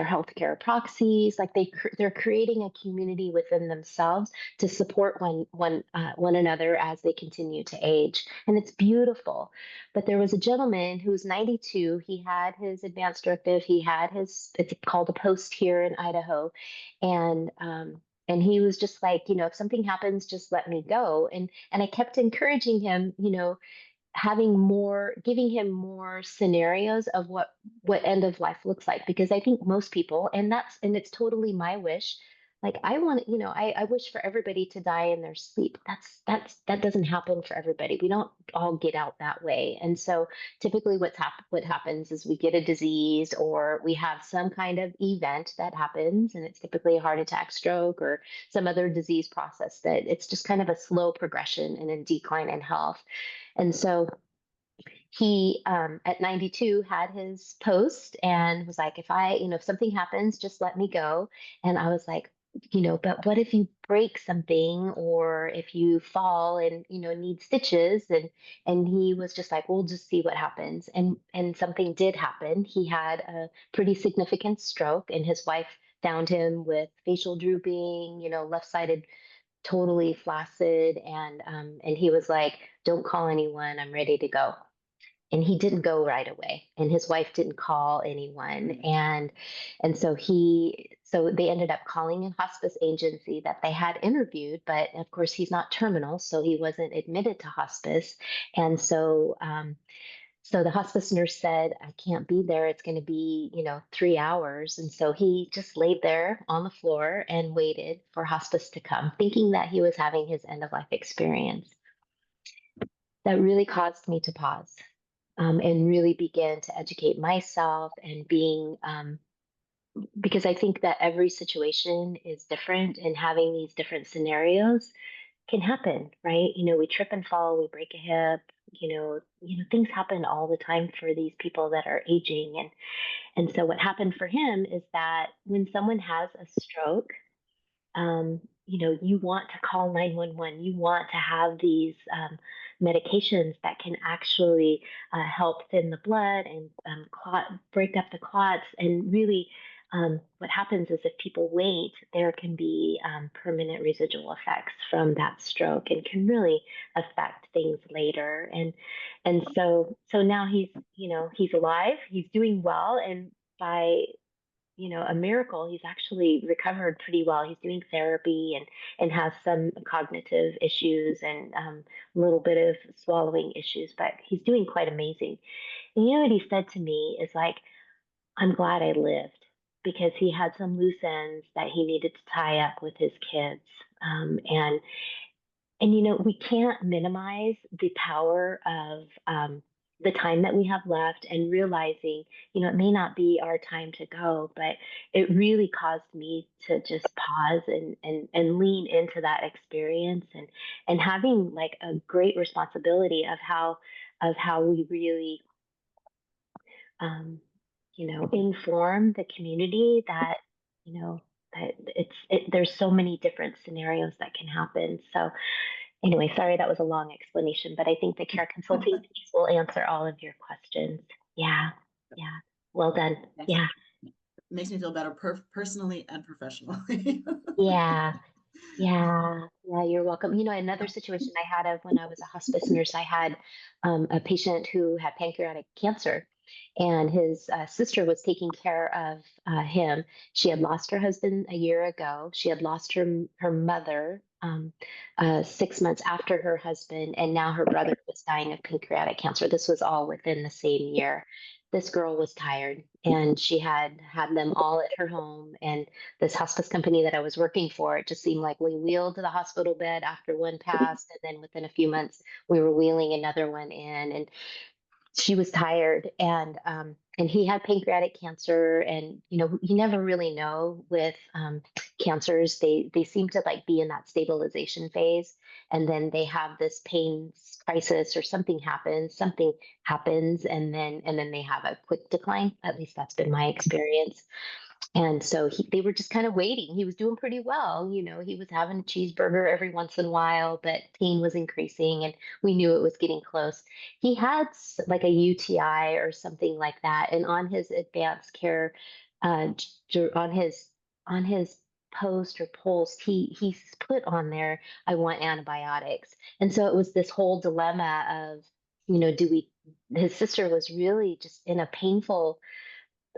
healthcare proxies. Like they're creating a community within themselves to support one another as they continue to age, and it's beautiful. But there was a gentleman who was 92. He had his advanced directive. He had his, it's called a post here in Idaho, and he was just like, if something happens, just let me go. And I kept encouraging him, giving him more scenarios of what end of life looks like, because I think most people, and it's totally my wish, like I want, I wish for everybody to die in their sleep. That doesn't happen for everybody. We don't all get out that way. And so typically what happens is we get a disease or we have some kind of event that happens, and it's typically a heart attack, stroke, or some other disease process, that it's just kind of a slow progression and a decline in health. And so he, at 92, had his post and was like, if something happens, just let me go. And I was like, but what if you break something or if you fall and, need stitches? And he was just like, we'll just see what happens. And something did happen. He had a pretty significant stroke, and his wife found him with facial drooping, left-sided, totally flaccid. And he was like, don't call anyone, I'm ready to go. And he didn't go right away, and his wife didn't call anyone. And so they ended up calling a hospice agency that they had interviewed, but of course he's not terminal, so he wasn't admitted to hospice. And so the hospice nurse said, I can't be there, it's going to be 3 hours. And so he just laid there on the floor and waited for hospice to come, thinking that he was having his end of life experience. That really caused me to pause, and really begin to educate myself, and because I think that every situation is different, and having these different scenarios can happen, right? We trip and fall, we break a hip, things happen all the time for these people that are aging. And so what happened for him is that when someone has a stroke, you want to call 911. You want to have these medications that can actually help thin the blood and break up the clots. And really, what happens is if people wait, there can be permanent residual effects from that stroke, and can really affect things later. And so now he's alive. He's doing well, and by a miracle, he's actually recovered pretty well. He's doing therapy and has some cognitive issues and a little bit of swallowing issues, but he's doing quite amazing. And what he said to me is like, I'm glad I lived, because he had some loose ends that he needed to tie up with his kids. And we can't minimize the power of the time that we have left and realizing, it may not be our time to go, but it really caused me to just pause and lean into that experience and having like a great responsibility of how we really um, inform the community that, that there's so many different scenarios that can happen. So anyway, sorry that was a long explanation, but I think the care consulting piece will answer all of your questions. Yeah, yeah. Well done. Yeah, Makes me feel better personally and professionally. yeah. Yeah, yeah, you're welcome. Another situation I had of when I was a hospice nurse, I had a patient who had pancreatic cancer, and his sister was taking care of him. She had lost her husband a year ago. She had lost her mother 6 months after her husband, and now her brother was dying of pancreatic cancer. This was all within the same year. This girl was tired, and she had them all at her home, and this hospice company that I was working for, it just seemed like we wheeled the hospital bed after one passed, and then within a few months we were wheeling another one in, and she was tired, and he had pancreatic cancer, and you never really know with cancers. They seem to like be in that stabilization phase, and then they have this pain crisis or something happens, and then they have a quick decline. At least that's been my experience. And so they were just kind of waiting. He was doing pretty well. He was having a cheeseburger every once in a while, but pain was increasing and we knew it was getting close. He had like a UTI or something like that. And on his advanced care, on his post or pulse, he's put on there, I want antibiotics. And so it was this whole dilemma of, do we, his sister was really just in a painful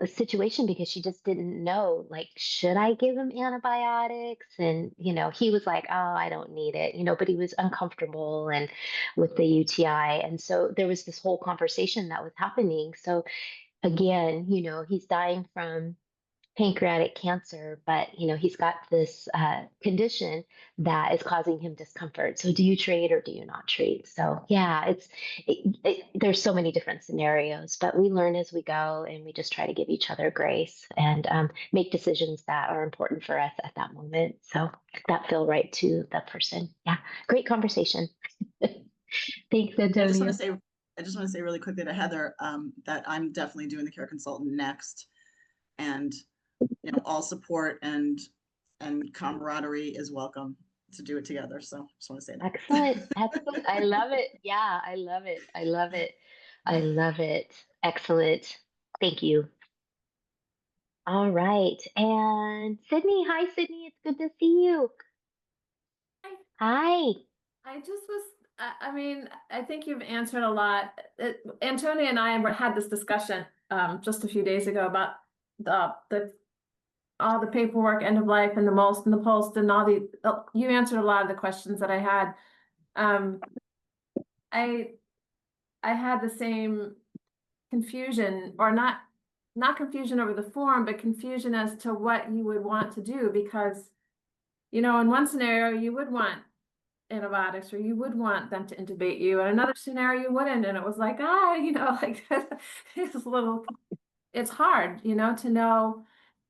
a situation because she just didn't know, like, should I give him antibiotics? And he was like, oh, I don't need it, but he was uncomfortable and with the UTI. And so there was this whole conversation that was happening. So again, he's dying from pancreatic cancer, but he's got this condition that is causing him discomfort. So do you treat or do you not treat? So yeah, there's so many different scenarios, but we learn as we go, and we just try to give each other grace and make decisions that are important for us at that moment. So that feel right to the person. Yeah, great conversation. Thanks, I just want Antonio. to say, really quickly to Heather, that I'm definitely doing the care consultant next, and all support and camaraderie is welcome to do it together. So just want to say that. Excellent. Excellent. I love it. Yeah, I love it. I love it. I love it. Excellent. Thank you. All right. And Sydney, hi, Sydney. It's good to see you. Hi. Hi. I just was, I mean, I think you've answered a lot. Antonia and I had this discussion just a few days ago about the all the paperwork, end of life, and the most and the post, and all the. You answered a lot of the questions that I had. Um, I had the same confusion, or not confusion over the form, but confusion as to what you would want to do, because in one scenario you would want antibiotics or you would want them to intubate you, and another scenario you wouldn't, and it was like like it's a little, it's hard to know.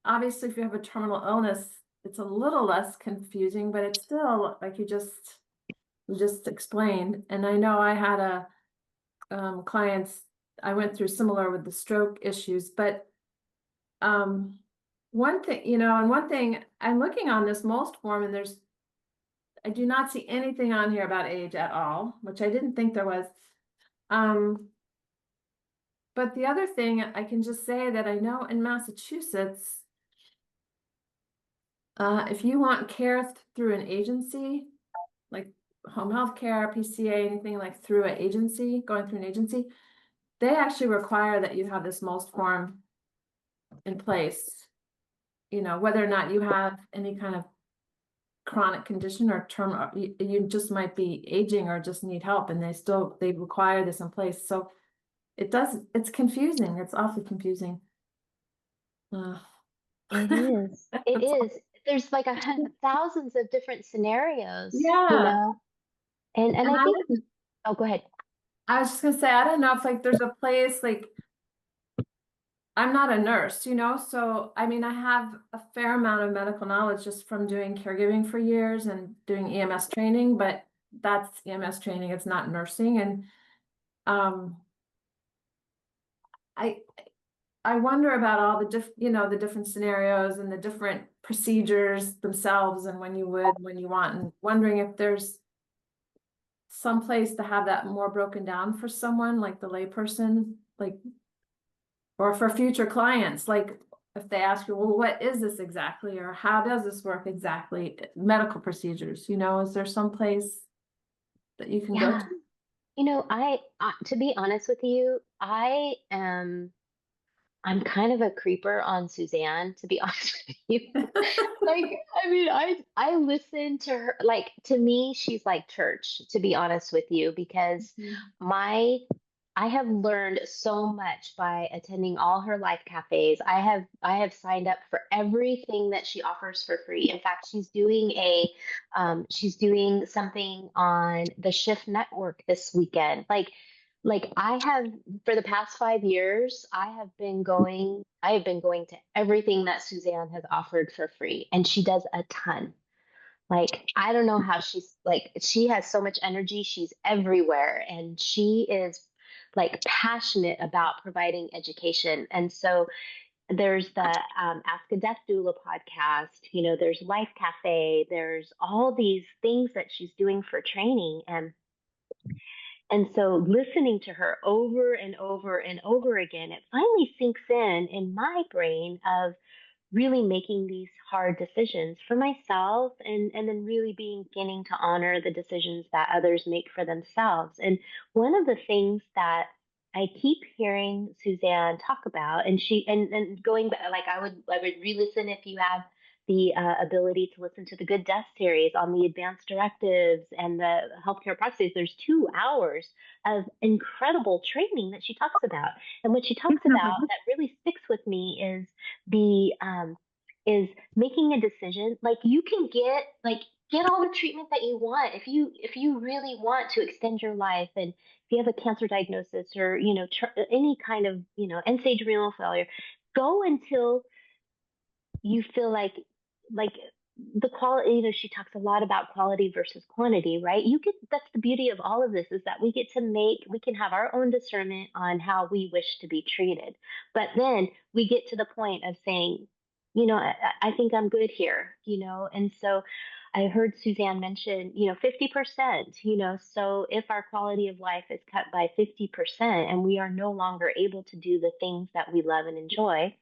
Obviously if you have a terminal illness it's a little less confusing, but it's still like you just explained. And I know I had a clients, I went through similar with the stroke issues, but one thing, and one thing I'm looking on this most form, and I do not see anything on here about age at all, which I didn't think there was. But the other thing I can just say that I know in Massachusetts, if you want care through an agency, like home health care, PCA, anything like through an agency, going through an agency, they actually require that you have this most form in place, whether or not you have any kind of chronic condition or term, or you just might be aging or just need help, and they require this in place. So it's confusing. It's awfully confusing. It is. It is. There's like thousands of different scenarios, Yeah. And I And think, oh, go ahead. I was just gonna say, I don't know if like there's a place like I'm not a nurse, so I mean I have a fair amount of medical knowledge just from doing caregiving for years and doing EMS training, but that's EMS training, it's not nursing. And um I I wonder about all the different scenarios and the different procedures themselves and when you want, and wondering if there's some place to have that more broken down for someone like the layperson, like, or for future clients, like if they ask you, well, what is this exactly? Or how does this work exactly? Medical procedures, is there some place that you can go Yeah. to? To be honest with you, I'm kind of a creeper on Suzanne, to be honest with you. Like, I mean, I listen to her, like, to me, she's like church, to be honest with you, because my I have learned so much by attending all her life cafes. I have signed up for everything that she offers for free. In fact, she's doing something on the Shift Network this weekend. Like I have for the past 5 years, I have been going to everything that Suzanne has offered for free, and she does a ton. Like, I don't know how she has so much energy. She's everywhere, and she is like passionate about providing education. And so there's the Ask a Death Doula podcast, there's Life Cafe, there's all these things that she's doing for training. And so listening to her over and over and over again, it finally sinks in my brain of really making these hard decisions for myself, and then really beginning to honor the decisions that others make for themselves. And one of the things that I keep hearing Suzanne talk about, and going back, like I would re-listen if you have the ability to listen to the Good Death series on the advanced directives and the healthcare processes. There's 2 hours of incredible training that she talks about. And what she talks about that really sticks with me the is making a decision. Like, you can get all the treatment that you want if you really want to extend your life, and if you have a cancer diagnosis, or any kind of end stage renal failure. Go until you feel like the quality. She talks a lot about quality versus quantity, right? That's the beauty of all of this, is that we can have our own discernment on how we wish to be treated. But then we get to the point of saying, I think I'm good here, and so I heard Suzanne mention, 50%, so if our quality of life is cut by 50% and we are no longer able to do the things that we love and enjoy,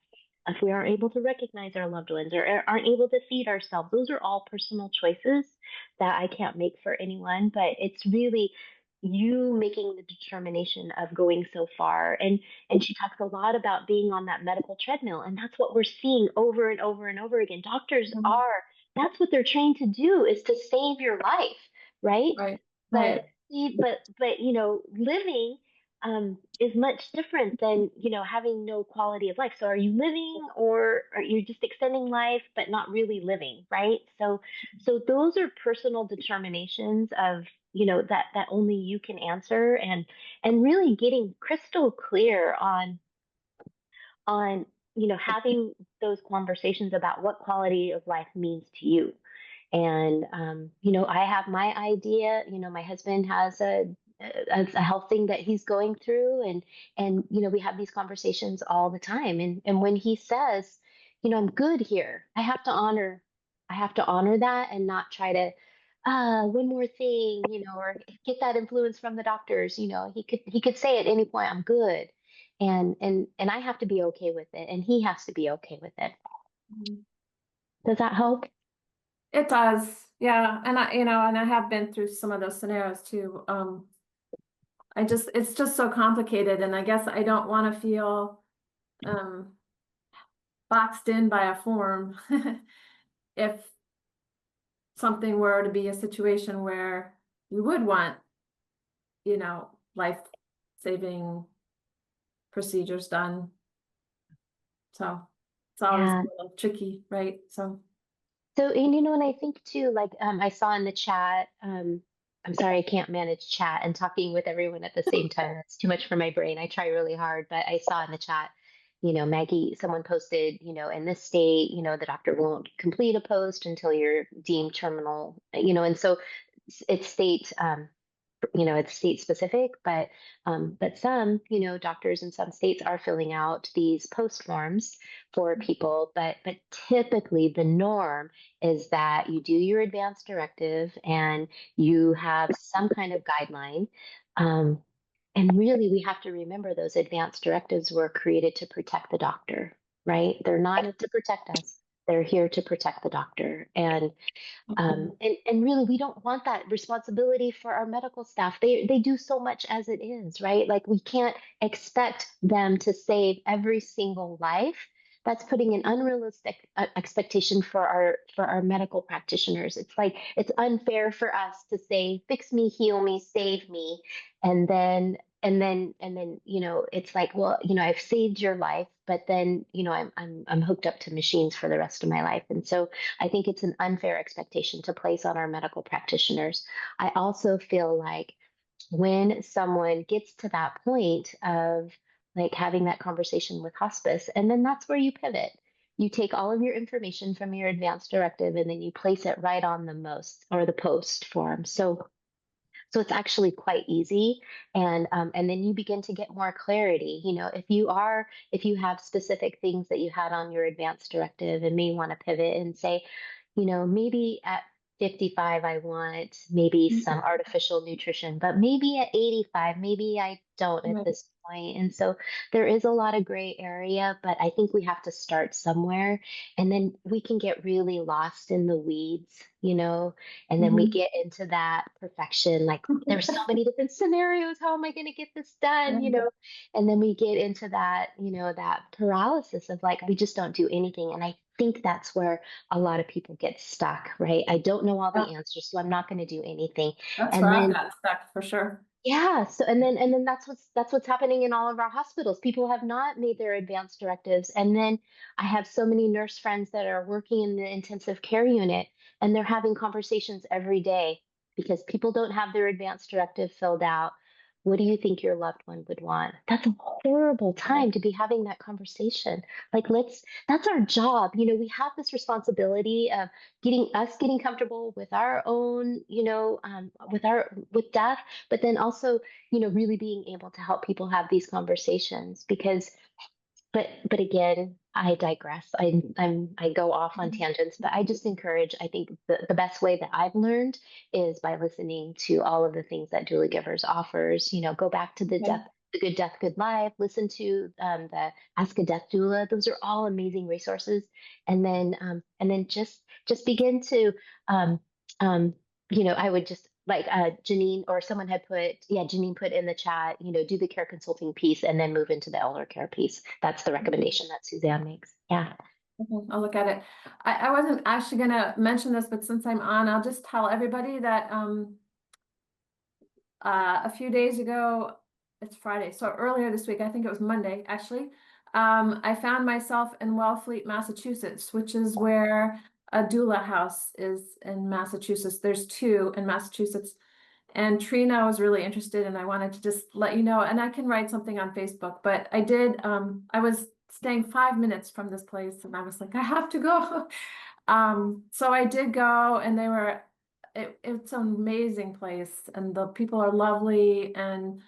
if we aren't able to recognize our loved ones, or aren't able to feed ourselves, those are all personal choices that I can't make for anyone. But it's really you making the determination of going so far. And she talks a lot about being on that medical treadmill, and that's what we're seeing over and over and over again. Doctors are That's what they're trained to do, is to save your life, right? Right. But living is much different than having no quality of life. So are you living, or are you just extending life but not really living, right? So those are personal determinations of that only you can answer, and really getting crystal clear on having those conversations about what quality of life means to you. And I have my idea. My husband has a health thing that he's going through, and we have these conversations all the time. And when he says, I'm good here, I have to honor that, and not try to one more thing, or get that influence from the doctors. He could say at any point, I'm good, and I have to be okay with it, and he has to be okay with it. Does that help? It does. Yeah. And I have been through some of those scenarios too. It's just so complicated, and I guess I don't want to feel um boxed in by a form if something were to be a situation where you would want, life-saving procedures done. So it's always a Yeah. little tricky, right? So So, and I think too, like I saw in the chat, I'm sorry, I can't manage chat and talking with everyone at the same time. It's too much for my brain. I try really hard, but I saw in the chat, Maggie, someone posted, in this state, the doctor won't complete a post until you're deemed terminal, and so it's state, it's state specific, but some, doctors in some states are filling out these post forms for people, but typically the norm is that you do your advance directive and you have some kind of guideline. Um, and really, we have to remember those advance directives were created to protect the doctor, right? They're not to protect us. They're here to protect the doctor. And really, we don't want that responsibility for our medical staff. They do so much as it is, right? Like we can't expect them to save every single life. That's putting an unrealistic expectation for our medical practitioners. It's like it's unfair for us to say, "Fix me, heal me, save me," and then it's like, well, I've saved your life, but then I'm hooked up to machines for the rest of my life, and so I think it's an unfair expectation to place on our medical practitioners. I also feel like when someone gets to that point of like having that conversation with hospice, and then that's where you pivot. You take all of your information from your advance directive and then you place it right on the most or the post form. So it's actually quite easy, and then you begin to get more clarity. If you have specific things that you had on your advance directive and may want to pivot and say, maybe at 55 I want maybe some artificial nutrition, but maybe at 85 maybe I don't at Right. this point. And so there is a lot of gray area, but I think we have to start somewhere, and then we can get really lost in the weeds, and then we get into that perfection. Like there's so many different scenarios. How am I going to get this done? And then we get into that, that paralysis of like, we just don't do anything. And I think that's where a lot of people get stuck, right? I don't know all the answers, so I'm not going to do anything. That's And where I then got stuck for sure. yeah, so and then that's what's happening in all of our hospitals. People have not made their advance directives. And then I have so many nurse friends that are working in the intensive care unit and they're having conversations every day because people don't have their advance directive filled out. What do you think your loved one would want? That's a horrible time to be having that conversation. Like that's our job. We have this responsibility of getting comfortable with our own, with death, but then also, really being able to help people have these conversations because but again, I digress. I go off on tangents, but I just encourage. I think the best way that I've learned is by listening to all of the things that Doula Givers offers. Go back to the Good Death, Good Life. Listen to the Ask a Death Doula. Those are all amazing resources. And then just begin to I would just like Janine or someone had put, yeah, Janine put in the chat, do the care consulting piece and then move into the elder care piece. That's the recommendation that Suzanne makes. Yeah. Okay, I'll look at it. I wasn't actually gonna mention this, but since I'm on, I'll just tell everybody that a few days ago, it's Friday, so earlier this week, I think it was Monday, actually, I found myself in Wellfleet, Massachusetts, which is where a doula house is in Massachusetts. There's two in Massachusetts. And Trina was really interested, and I wanted to just let you know, and I can write something on Facebook, but I was staying 5 minutes from this place, and I was like, I have to go. So I did go, and it's an amazing place, and the people are lovely, and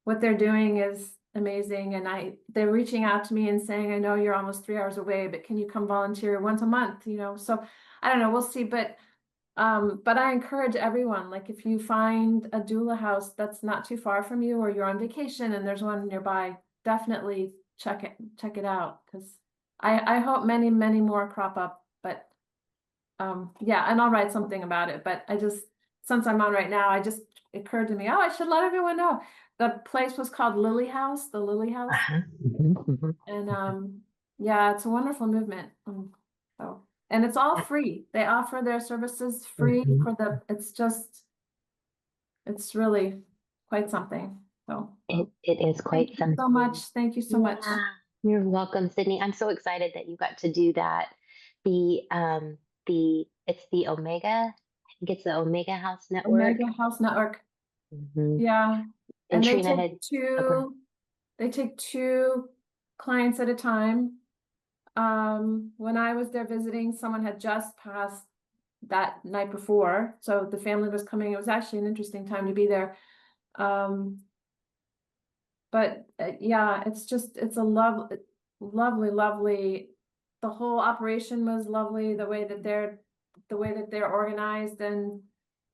what they're doing is amazing. And they're reaching out to me and saying, I know you're almost 3 hours away, but can you come volunteer once a month? So I don't know, we'll see. But I encourage everyone, like if you find a doula house that's not too far from you or you're on vacation and there's one nearby, definitely check it out, because I hope many, many more crop up. But yeah, and I'll write something about it. But since I'm on right now, it occurred to me, oh, I should let everyone know. The place was called Lily House, the Lily House. And yeah, it's a wonderful movement. And it's all free. They offer their services free it's really quite something. So It is quite thank you something. so much. Thank you so much. Yeah, you're welcome, Sydney. I'm so excited that you got to do that. It's the Omega. I think it's the Omega House Network. Omega House Network. Mhm. Yeah. And And Trina had, okay. they take two clients at a time. When I was there visiting, someone had just passed that night before, so the family was coming. It was actually an interesting time to be there. But yeah, it's a lovely, lovely. The whole operation was lovely. The way that they're organized and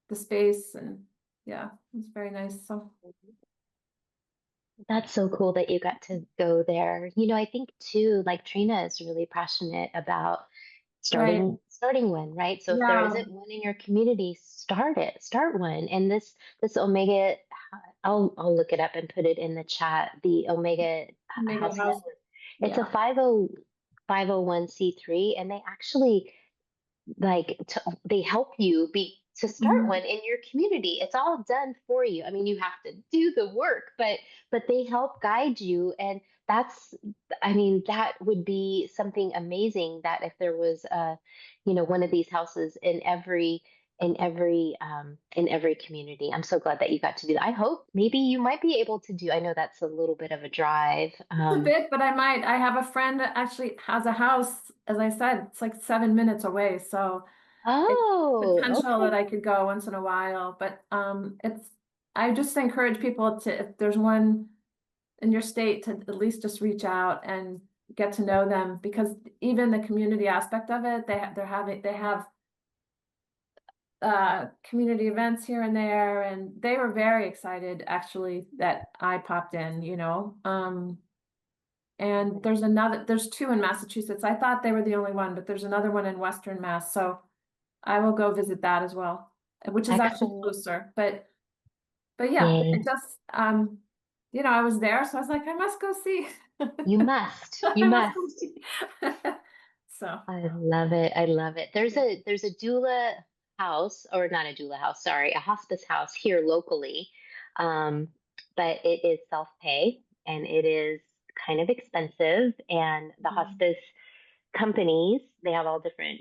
the space, and yeah, it's very nice. So That's so cool that you got to go there. I think too, like Trina is really passionate about right, starting one, right? So if there yeah, isn't one in your community, start one. And this Omega, I'll look it up and put it in the chat. The Omega Omega House House, Network. It's a yeah. 501c3, and they actually they help you to start Mhm. one in your community. It's all done for you. I mean, you have to do the work, but they help guide you. And that's, I mean, that would be something amazing, that if there was one of these houses in every community. I'm so glad that you got to do that. I hope maybe you might be able to do. I know that's a little bit of a drive. It's a bit, but I have a friend that actually has a house. As I said, it's like 7 minutes away, so it's Oh, potential that okay. I could go once in a while. But I just encourage people to, if there's one in your state, to at least just reach out and get to know them, because even the community aspect of it, they have community events here and there, and they were very excited actually that I popped in, and there's two in Massachusetts. I thought they were the only one, but there's another one in Western Mass. So I will go visit that as well, which is actually Excellent. closer. But yeah, Yeah, it just I was there, so I was like, I must go see. you must. You I must must. go see. So I love it. I love it. There's a doula house, or not a doula house, sorry, a hospice house here locally. Um, but it is self-pay, and it is kind of expensive, and the mhm. hospice companies, they have all different,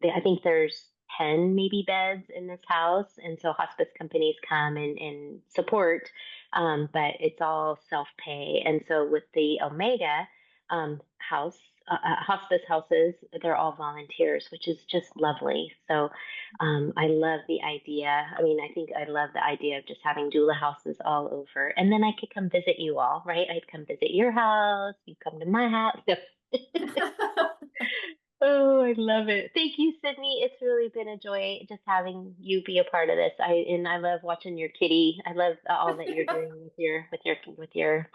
I think there's 10 maybe beds in this house. And so hospice companies come and support, but it's all self pay. And so with the Omega hospice houses, they're all volunteers, which is just lovely. So I love the idea. I mean, I think I love the idea of just having doula houses all over. And then I could come visit you all, right? I'd come visit your house, you come to my house. Oh, I love it. Thank you, Sydney. It's really been a joy just having you be a part of this. I love watching your kitty. I love all that you're doing with your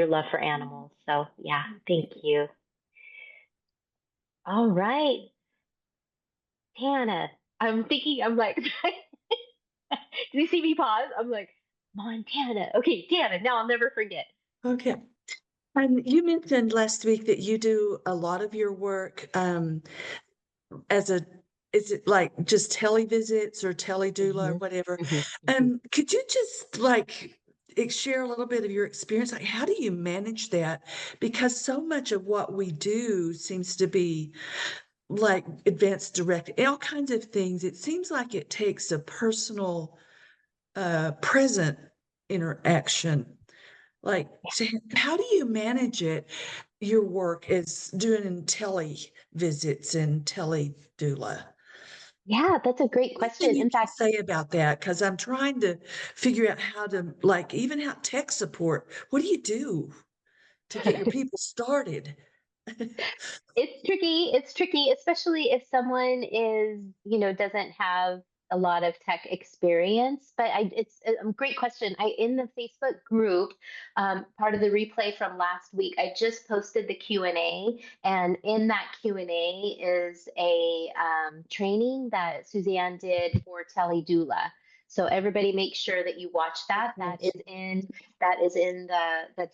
love for animals. So yeah, thank you. All right, Tana. I'm like, do you see me pause? I'm like, Montana. Okay, Tana. Now I'll never forget. Okay. And you mentioned last week that you do a lot of your work as a, is it like just televisits or teledoula or Mhm, whatever? mhm, mhm. Could you just share a little bit of your experience? Like, how do you manage that? Because so much of what we do seems to be like advanced direct, all kinds of things. It seems like it takes a personal, present interaction. Like, so how do you manage it? Your work is doing tele visits and tele doula. Yeah, that's a great Anything question. you In can fact, say about that? Because I'm trying to figure out how to, like, even how tech support. What do you do to get your people started? it's tricky. It's tricky, especially if someone doesn't have a lot of tech experience. But it's a great question. In the Facebook group, part of the replay from last week, I just posted the Q&A, and in that Q&A is a training that Suzanne did for Teledoula. So everybody make sure that you watch that. That's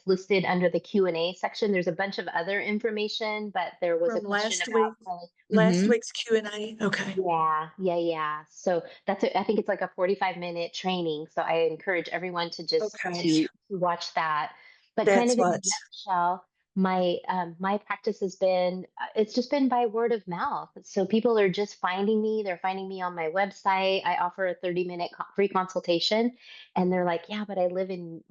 listed under the Q&A section. There's a bunch of other information, but there was a From question last about week, last Mhm. week's Q&A. Okay. Yeah, yeah, yeah. So I think it's like a 45-minute training. So I encourage everyone to just Okay. to watch that. But kind That's of in a what. nutshell, my practice has been it's just been by word of mouth. So people are just finding me. They're finding me on my website. I offer a 30-minute free consultation, and they're like, "Yeah, but I live in,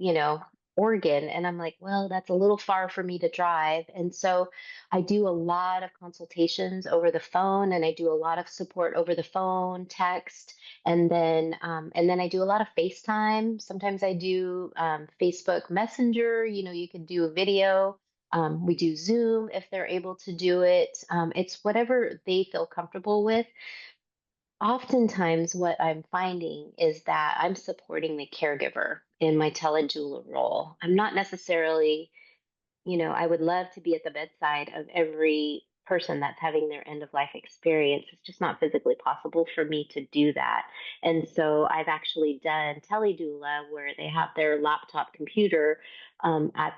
Oregon." And I'm like, "Well, that's a little far for me to drive." And so I do a lot of consultations over the phone, and I do a lot of support over the phone, text, and then I do a lot of FaceTime. Sometimes I do Facebook Messenger. You can do a video. We do Zoom if they're able to do it. It's whatever they feel comfortable with. Oftentimes, what I'm finding is that I'm supporting the caregiver in my teledoula role. I'm not necessarily, I would love to be at the bedside of every person that's having their end of life experience. It's just not physically possible for me to do that. And so I've actually done teledoula where they have their laptop computer at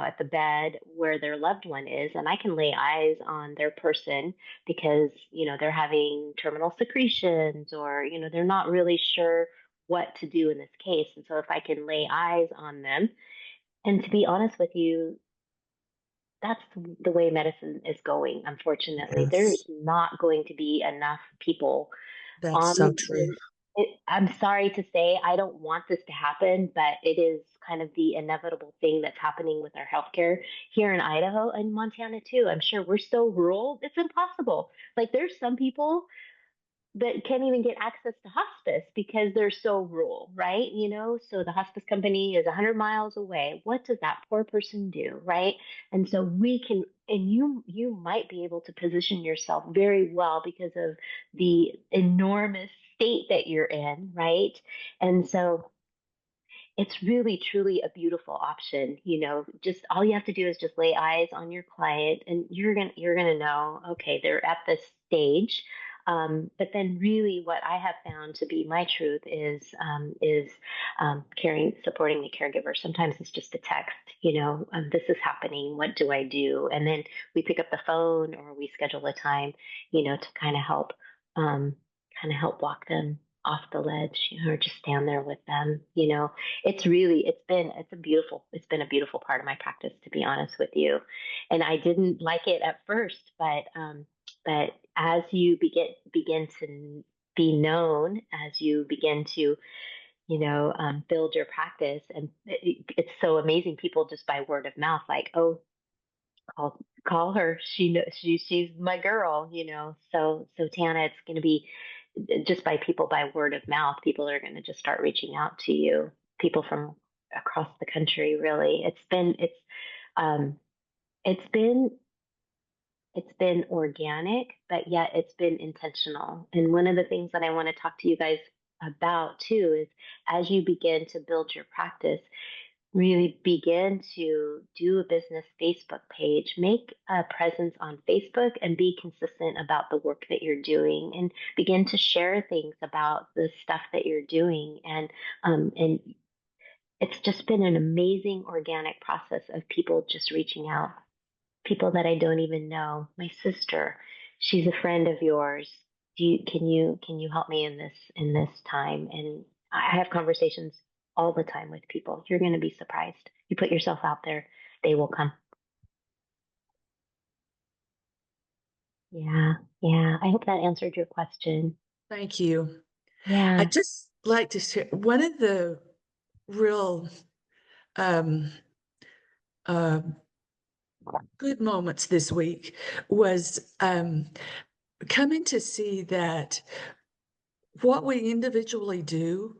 at the bed where their loved one is, and I can lay eyes on their person because, they're having terminal secretions or, they're not really sure what to do in this case. And so if I can lay eyes on them, and to be honest with you, that's the way medicine is going, unfortunately. There's Yes, not going to be enough people that's on so the true. I'm sorry to say, I don't want this to happen, but it is kind of the inevitable thing that's happening with our healthcare here in Idaho and Montana too. I'm sure we're so rural, it's impossible. Like there's some people that can't even get access to hospice because they're so rural, right? So the hospice company is 100 miles away. What does that poor person do, right? And so we can, and you might be able to position yourself very well because of the enormous state that you're in, right? And so it's really truly a beautiful option. Just all you have to do is just lay eyes on your client and you're gonna know, okay, they're at this stage. But then really what I have found to be my truth is caring, supporting the caregiver. Sometimes it's just a text, this is happening, what do I do? And then we pick up the phone or we schedule a time, to um, kind of help walk them off the ledge, or just stand there with them. It's been a beautiful part of my practice, to be honest with you. And I didn't like it at first, but as you begin to be known, as you begin to build your practice, and it's so amazing. People just by word of mouth, like, oh, call her. She's my girl. So Tana, it's going to be just by people by word of mouth. People are going to just start reaching out to you. People from across the country, really. Um it's been it's been organic, but yet it's been intentional. And one of the things that I want to talk to you guys about too is as you begin to build your practice, really begin to do a business Facebook page, make a presence on Facebook, and be consistent about the work that you're doing, and begin to share things about the stuff that you're doing. And it's just been an amazing organic process of people just reaching out, people that I don't even know. My sister, she's a friend of yours. Can you help me in this time? And I have conversations all the time with people. You're going to be surprised. You put yourself out there, they will come. Yeah, yeah. I hope that answered your question. Thank you. I Yeah. just like to share one of the real um, uh, good moments this week was coming to see that what we individually do,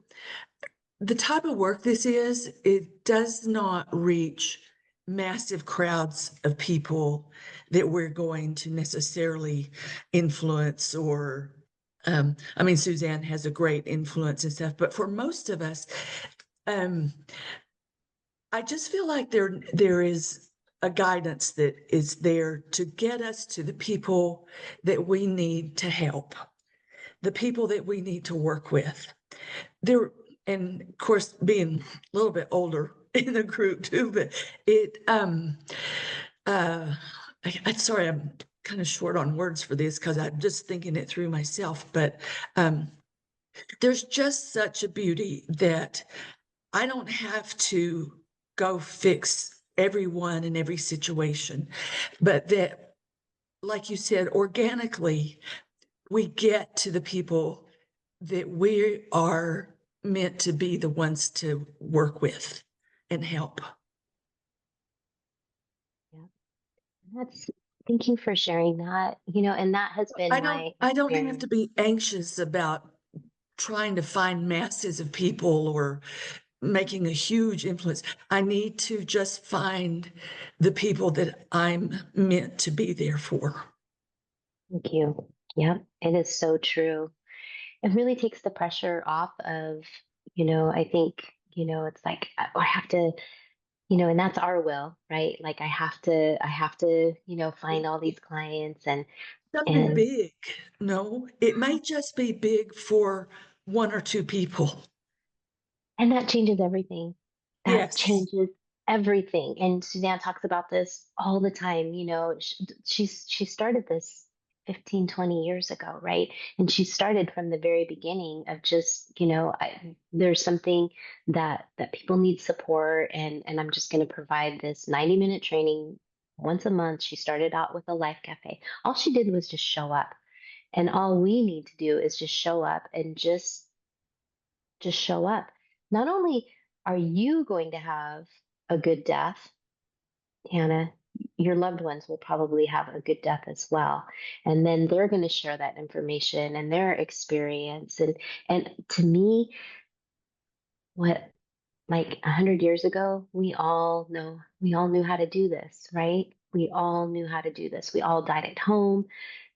the type of work this is, it does not reach massive crowds of people that we're going to necessarily influence or I mean, Suzanne has a great influence and stuff, but for most of us, um, I just feel like there is a guidance that is there to get us to the people that we need to help, the people that we need to work with. There, and of course, being a little bit older in the group too, but it I'm sorry, I'm kind of short on words for this because I'm just thinking it through myself, but there's just such a beauty that I don't have to go fix everyone in every situation, but that, like you said, organically, we get to the people that we are meant to be the ones to work with and help. Yeah. That's, thank you for sharing that, and that has been my I don't have experience. to be anxious about trying to find masses of people or making a huge influence. I need to just find the people that I'm meant to be there for. Thank you. Yep, it is so true. It really takes the pressure off of, I think, it's like I have to, and that's our will, right? Like I have to, find all these clients Something and big. No, it may just be big for one or two people. And that changes everything. That Yes. changes everything. And Suzanne talks about this all the time. She started this 15, 20 years ago, right? And she started from the very beginning of just, there's something that people need support, and I'm just going to provide this 90-minute training once a month. She started out with a life cafe. All she did was just show up. And all we need to do is just show up and just show up. Not only are you going to have a good death, Hannah, your loved ones will probably have a good death as well. And then they're going to share that information and their experience. And to me, what like 100 years ago, we all knew how to do this, right? We all knew how to do this. We all died at home.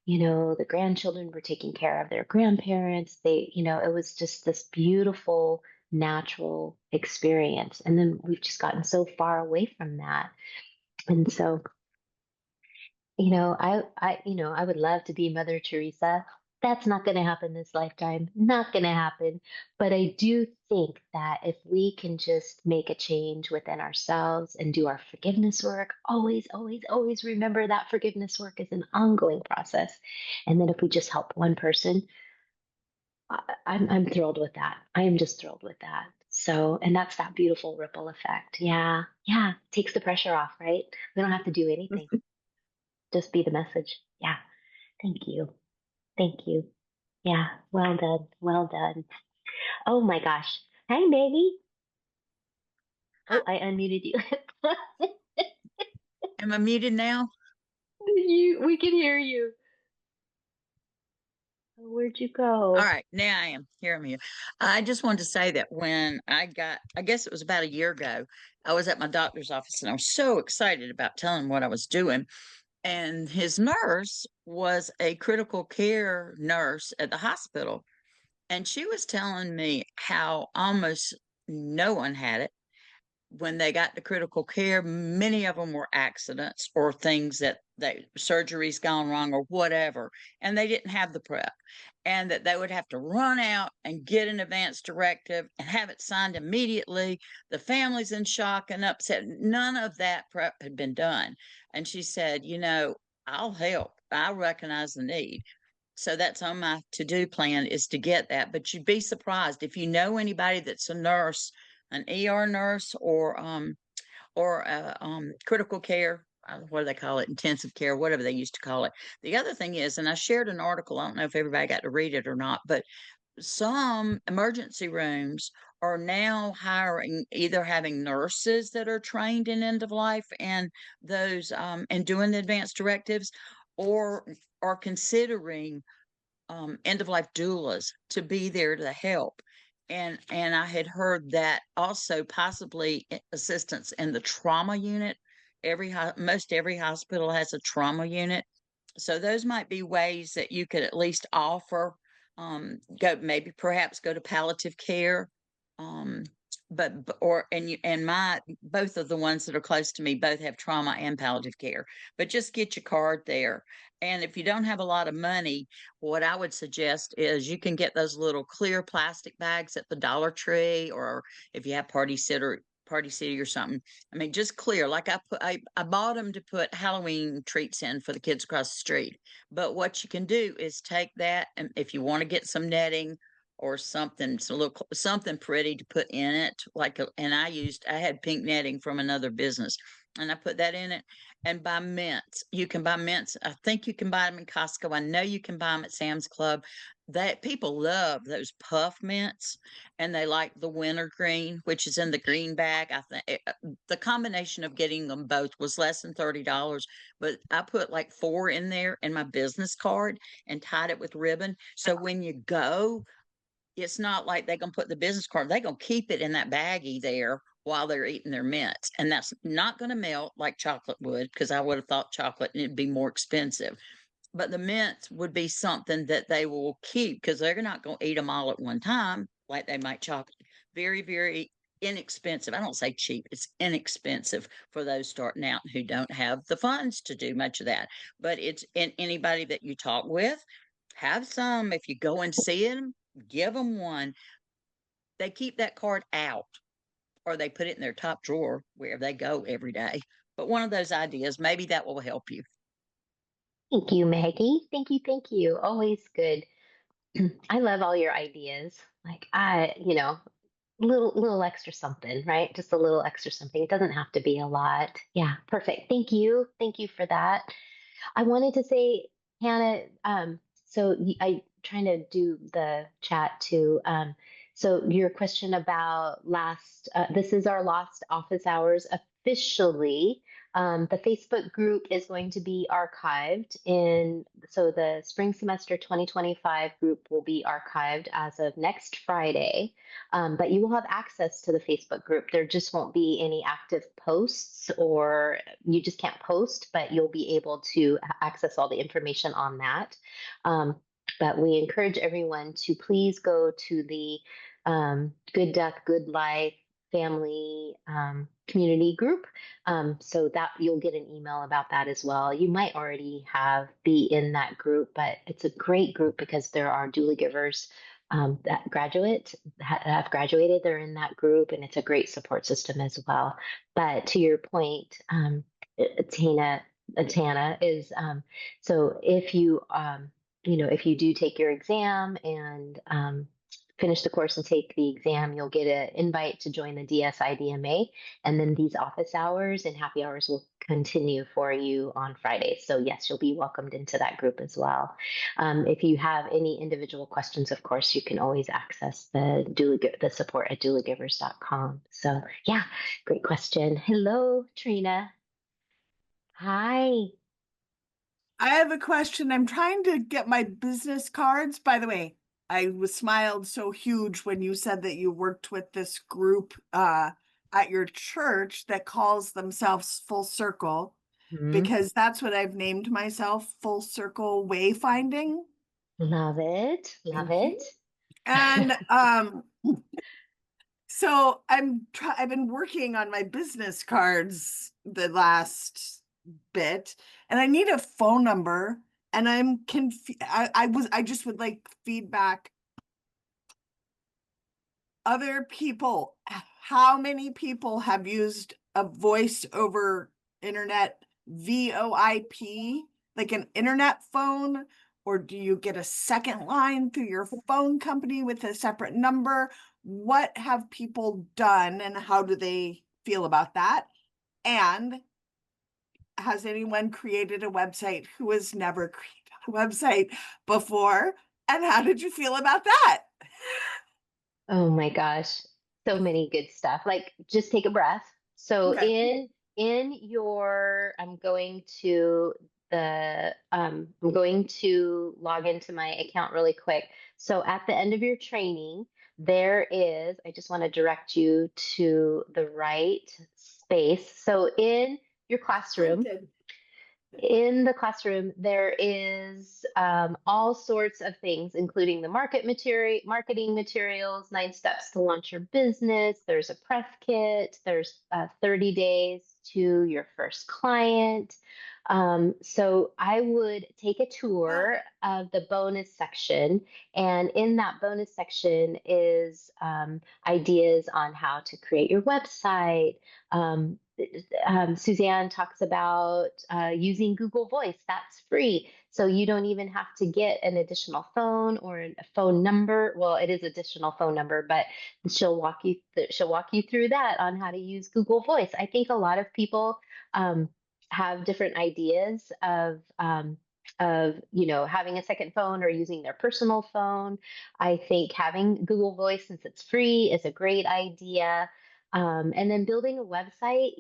The grandchildren were taking care of their grandparents. It was just this beautiful, natural experience. And then we've just gotten so far away from that. And so, I would love to be Mother Teresa. That's not going to happen this lifetime. Not going to happen. But I do think that if we can just make a change within ourselves and do our forgiveness work, always, always, always remember that forgiveness work is an ongoing process. And then if we just help one person, I'm thrilled with that. I am just thrilled with that. So, and that's that beautiful ripple effect. Yeah. Yeah. Takes the pressure off, right? We don't have to do anything. Just be the message. Yeah. Thank you. Thank you. Yeah. Well done. Well done. Oh my gosh. Hi, Maggie. Oh, I unmuted you. Am I muted now? We can hear you. Where'd you go? All right, now I am. Here I'm here. I just wanted to say that when I guess it was about a year ago, I was at my doctor's office and I was so excited about telling what I was doing. And his nurse was a critical care nurse at the hospital. And she was telling me how almost no one had it. When they got to critical care, many of them were accidents or things that surgery's gone wrong or whatever, and they didn't have the prep, and that they would have to run out and get an advance directive and have it signed immediately. The family's in shock and upset. None of that prep had been done. And she said, I'll help. I recognize the need. So that's on my to-do plan, is to get that. But you'd be surprised if you know anybody that's a nurse, an ER nurse, or critical care. What do they call it? Intensive care, whatever they used to call it. The other thing is, and I shared an article, I don't know if everybody got to read it or not, but some emergency rooms are now hiring, either having nurses that are trained in end of life and those and doing the advanced directives, or are considering end of life doulas to be there to help. And I had heard that also possibly assistance in the trauma unit. Most every hospital has a trauma unit, so those might be ways that you could at least offer. Perhaps go to palliative care. um, and both of the ones that are close to me both have trauma and palliative care, but just get your card there. And if you don't have a lot of money, what I would suggest is you can get those little clear plastic bags at the Dollar Tree, or if you have Party City or something. I mean, just clear. Like I bought them to put Halloween treats in for the kids across the street. But what you can do is take that, and if you want to get some netting or something, something pretty to put in it, and I had pink netting from another business. and I put that in it, and buy mints. You can buy mints. I think you can buy them in Costco. I know you can buy them at Sam's Club. That people love those puff mints, and they like the wintergreen, which is in the green bag. I think the combination of getting them both was less than $30, but I put like 4 in there in my business card and tied it with ribbon. So when you go, it's not like they're gonna put the business card, they're gonna keep it in that baggie there while they're eating their mints. And that's not gonna melt like chocolate would, because I would have thought chocolate and it'd be more expensive. But the mints would be something that they will keep because they're not gonna eat them all at one time, like they might chocolate. Very, very inexpensive. I don't say cheap, it's inexpensive for those starting out who don't have the funds to do much of that. But it's in anybody that you talk with, have some. If you go and see them, give them one. They keep that card out or they put it in their top drawer wherever they go every day. But one of those ideas, maybe that will help you. Thank you, Maggie. Thank you. Thank you. Always good. I love all your ideas. Like little extra something, right? Just a little extra something. It doesn't have to be a lot. Yeah, perfect. Thank you. Thank you for that. I wanted to say, Hannah, I trying to do the chat too. So your question about this is our last office hours officially. The Facebook group is going to be archived so the spring semester 2025 group will be archived as of next Friday. But you will have access to the Facebook group. There just won't be any active posts, or you just can't post, but you'll be able to access all the information on that. But we encourage everyone to please go to the Good Duck, Good Life family community group, so that you'll get an email about that as well. You might already be in that group, but it's a great group because there are doula givers that have graduated. They're in that group, and it's a great support system as well. But to your point, Tana is so if you do take your exam and finish the course and take the exam, you'll get an invite to join the DSIDMA, and then these office hours and happy hours will continue for you on Fridays. So yes, you'll be welcomed into that group as well. If you have any individual questions, of course, you can always access the support at doulagivers.com. So yeah, great question. Hello, Trina. Hi. I have a question. I'm trying to get my business cards. By the way, I was smiled so huge when you said that you worked with this group at your church that calls themselves Full Circle, because that's what I've named myself, Full Circle Wayfinding. Love it. Love it. And so I've been working on my business cards the last bit, and I need a phone number, and I'm confused. I just would like feedback. Other people, how many people have used a voice over internet VoIP, like an internet phone? Or do you get a second line through your phone company with a separate number? What have people done and how do they feel about that? And has anyone created a website who has never created a website before? And how did you feel about that? Oh my gosh, so many good stuff. Like, just take a breath. So Okay. in your, I'm going to log into my account really quick. So at the end of your training, I just want to direct you to the right space. So your classroom, in the classroom, there is all sorts of things, including the marketing materials, 9 steps to launch your business. There's a press kit. There's 30 days to your first client. So I would take a tour of the bonus section, and in that bonus section is ideas on how to create your website. Suzanne talks about using Google Voice. That's free. So you don't even have to get an additional phone or a phone number. Well, it is additional phone number, but she'll walk you through that on how to use Google Voice. I think a lot of people have different ideas of having a second phone or using their personal phone. I think having Google Voice, since it's free, is a great idea. And then building a website,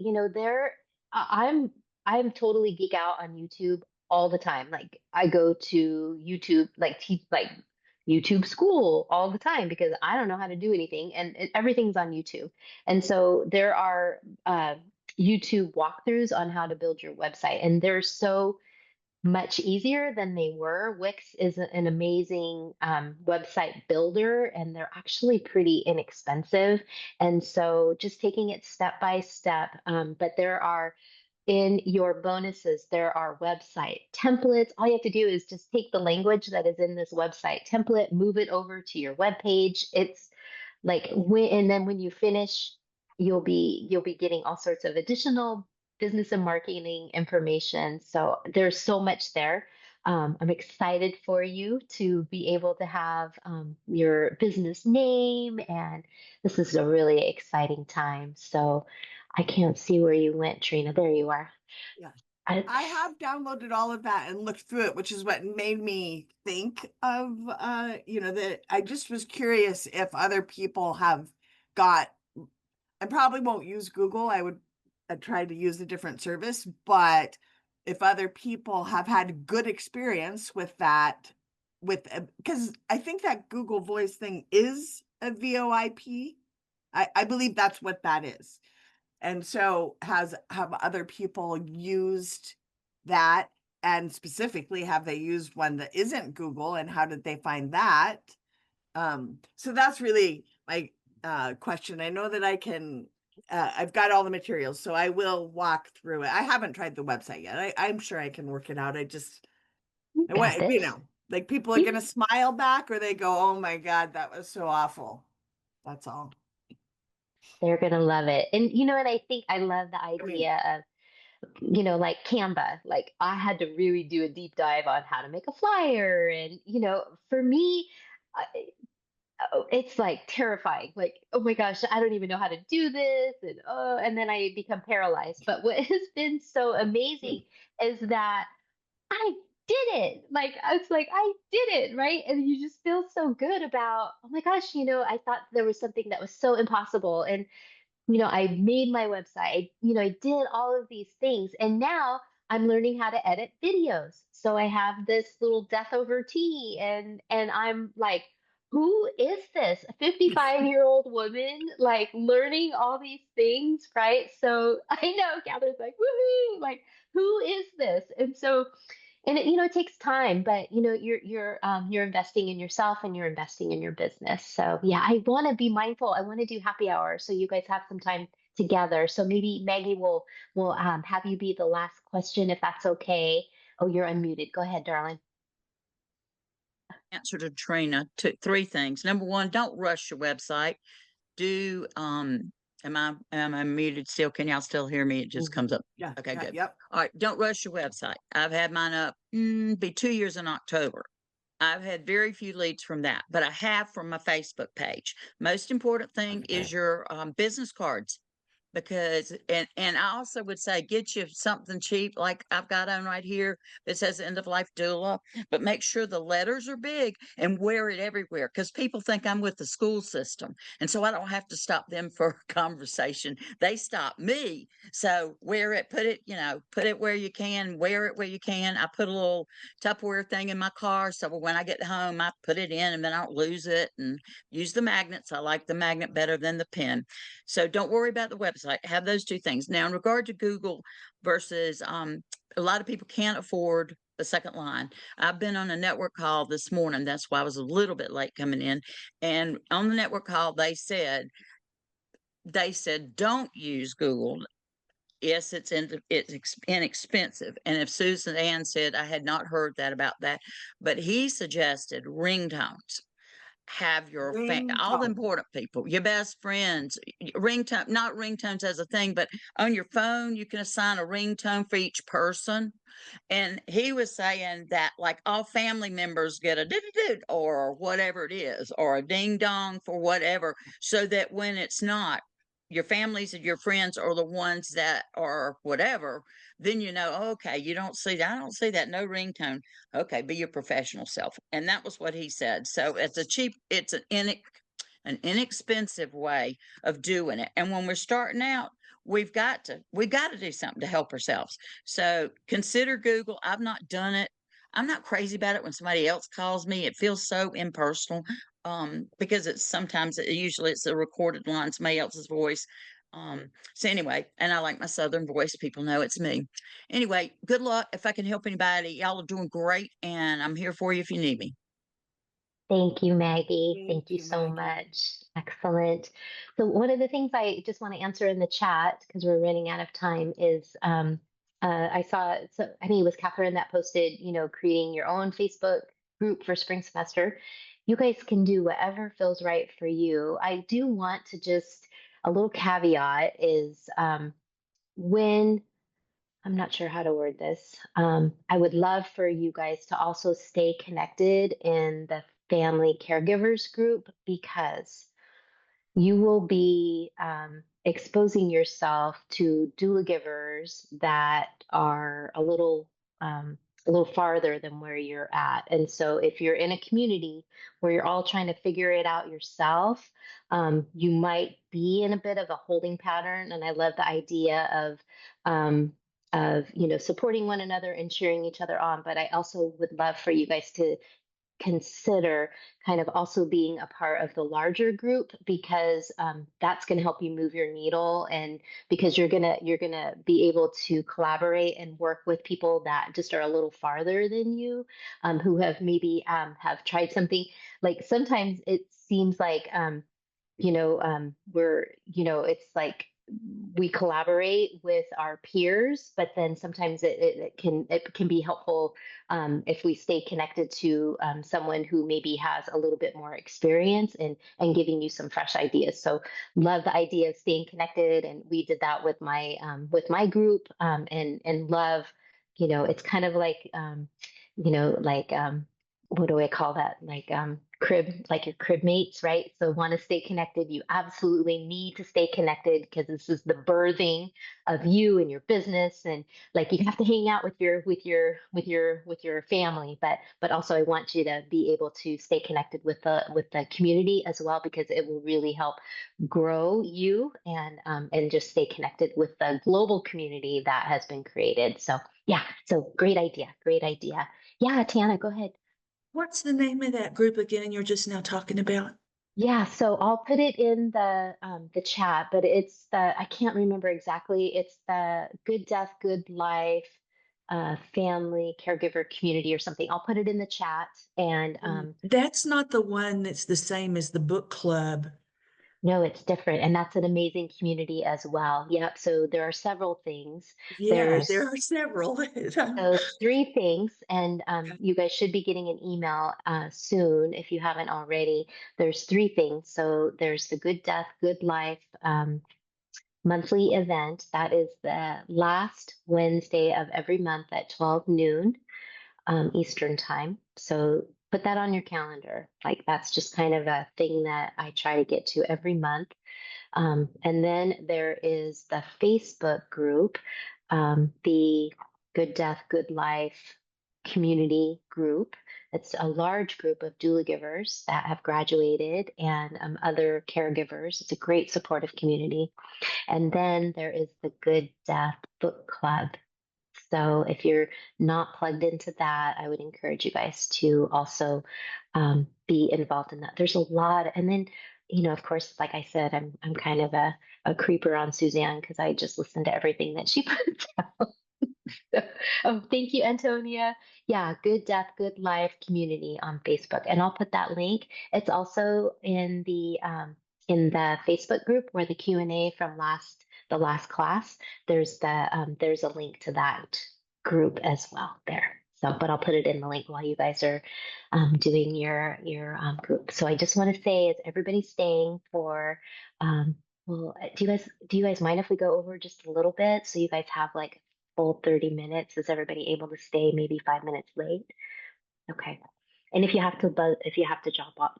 I'm totally geek out on YouTube all the time. Like I go to YouTube, like YouTube school all the time because I don't know how to do anything, and everything's on YouTube. And so there are YouTube walkthroughs on how to build your website, and they're so much easier than they were. Wix is an amazing website builder, and they're actually pretty inexpensive. And so just taking it step by step. But there are in your bonuses, there are website templates. All you have to do is just take the language that is in this website template, move it over to your web page. It's like and then when you finish, you'll be getting all sorts of additional business and marketing information. So there's so much there. I'm excited for you to be able to have your business name, and this is a really exciting time. So I can't see where you went, Trina. There you are. Yeah. I, I have downloaded all of that and looked through it, which is what made me think of, that I just was curious if other people have got, I probably won't use Google. I'd try to use a different service, but if other people have had good experience with that, because I think that Google Voice thing is a VoIP. I believe that's what that is. And so have other people used that, and specifically have they used one that isn't Google, and how did they find that? So that's really my question. I know that I can I've got all the materials, so I will walk through it. I haven't tried the website yet. I'm sure I can work it out. I got want, this. like people are You- gonna smile back, or they go, oh my God, that was so awful. That's all. They're gonna love it. And I think I love the I mean, idea of like Canva. Like I had to really do a deep dive on how to make a flyer. And, for me, it's like terrifying. Like, oh my gosh, I don't even know how to do this. And then I become paralyzed. But what has been so amazing is that I did it. Like, I was like, I did it. Right. And you just feel so good about, oh my gosh, I thought there was something that was so impossible. And I made my website, I did all of these things. And now I'm learning how to edit videos. So I have this little death over tea, and I'm like, who is this? A 55-year-old woman like learning all these things, right? So I know Catherine's like, woohoo, like, who is this? And so and it takes time, but you're investing in yourself and you're investing in your business. So yeah, I want to be mindful. I want to do happy hour so you guys have some time together. So maybe Maggie will have you be the last question if that's okay. Oh, you're unmuted. Go ahead, darling. Answer to Trina to three things. Number one, don't rush your website. Do am I muted still? Can y'all still hear me? It just comes up. yeah. Okay, good. Yep. All right, don't rush your website. I've had mine up be 2 years in October. I've had very few leads from that, but I have from my Facebook page. Most important thing is your business cards, because and I also would say get you something cheap like I've got on right here that says end of life doula, but make sure the letters are big and wear it everywhere, because people think I'm with the school system, and so I don't have to stop them for a conversation. They stop me. So wear it, put it where you can, wear it where you can. I put a little Tupperware thing in my car, so when I get home I put it in and then I don't lose it, and use the magnets. I like the magnet better than the pen. So don't worry about the website. Have those two things. Now, in regard to Google versus, a lot of people can't afford a second line. I've been on a network call this morning. That's why I was a little bit late coming in. And on the network call, they said don't use Google. Yes, it's inexpensive. And if Susan Ann said I had not heard that about that, but he suggested ringtones. have your all the Ringtone. important people, your best friends, ringtone, not ringtones as a thing, but on your phone, you can assign a ringtone for each person. And he was saying that like all family members get a doo or whatever it is, or a ding dong for whatever, so that when it's not your families and your friends are the ones that are whatever, then you know, okay, you don't see that. I don't see that. No ringtone. Okay, be your professional self. And that was what he said. So it's an inexpensive way of doing it. And when we're starting out, we've got to do something to help ourselves. So consider Google. I've not done it. I'm not crazy about it when somebody else calls me. It feels so impersonal, because usually it's a recorded line, somebody else's voice. So anyway, and I like my Southern voice. People know it's me. Anyway, good luck. If I can help anybody, y'all are doing great, and I'm here for you if you need me. Thank you, Maggie. Thank Thank you you, so Maggie. much. Excellent. So, one of the things I just want to answer in the chat because we're running out of time is I saw, so I think it was Catherine that posted, creating your own Facebook group for spring semester. You guys can do whatever feels right for you. I do want to just, a little caveat is when I'm not sure how to word this. I would love for you guys to also stay connected in the family caregivers group because you will be exposing yourself to doula givers that are a little farther than where you're at. And so, if you're in a community where you're all trying to figure it out yourself, you might be in a bit of a holding pattern. And I love the idea of supporting one another and cheering each other on. But I also would love for you guys to consider kind of also being a part of the larger group because that's going to help you move your needle and because you're gonna be able to collaborate and work with people that just are a little farther than you who have maybe have tried something like sometimes it seems like we're it's like we collaborate with our peers but then sometimes it can be helpful if we stay connected to someone who maybe has a little bit more experience and giving you some fresh ideas so love the idea of staying connected and we did that with my group and love it's kind of like like what do I call that? Crib, like your crib mates, right? So want to stay connected. You absolutely need to stay connected because this is the birthing of you and your business, and like you have to hang out with your family, but also I want you to be able to stay connected with the community as well because it will really help grow you and just stay connected with the global community that has been created. So yeah, so great idea, great idea. Yeah, Tana, go ahead. What's the name of that group again you're just now talking about? Yeah, so I'll put it in the chat, but it's the I can't remember exactly. It's the Good Death, Good Life family caregiver community or something. I'll put it in the chat and That's not the one that's the same as the book club. no, it's different, and that's an amazing community as well. Yep. So there are several things. Yeah, there There's are several. So three things, and you guys should be getting an email soon if you haven't already. There's three things. So there's the Good Death, Good Life monthly event. That is the last Wednesday of every month at 12 noon Eastern time. So put that on your calendar. Like that's just kind of a thing that I try to get to every month. And then there is the Facebook group, the Good Death, Good Life community group. It's a large group of doula givers that have graduated and other caregivers. It's a great supportive community. And then there is the Good Death Book Club. So if you're not plugged into that, I would encourage you guys to also be involved in that. There's a lot, and then of course, like I said, I'm kind of a creeper on Suzanne because I just listen to everything that she puts out. Oh, thank you, Antonia. Yeah, Good Death, Good Life community on Facebook, and I'll put that link. It's also in the Facebook group where the Q&A from the last class. There's a link to that group as well there. So, but I'll put it in the link while you guys are doing your group. So I just want to say, is everybody staying for? Well, do you guys mind if we go over just a little bit so you guys have like full 30 minutes? Is everybody able to stay maybe 5 minutes late? Okay. And if you have to jump off,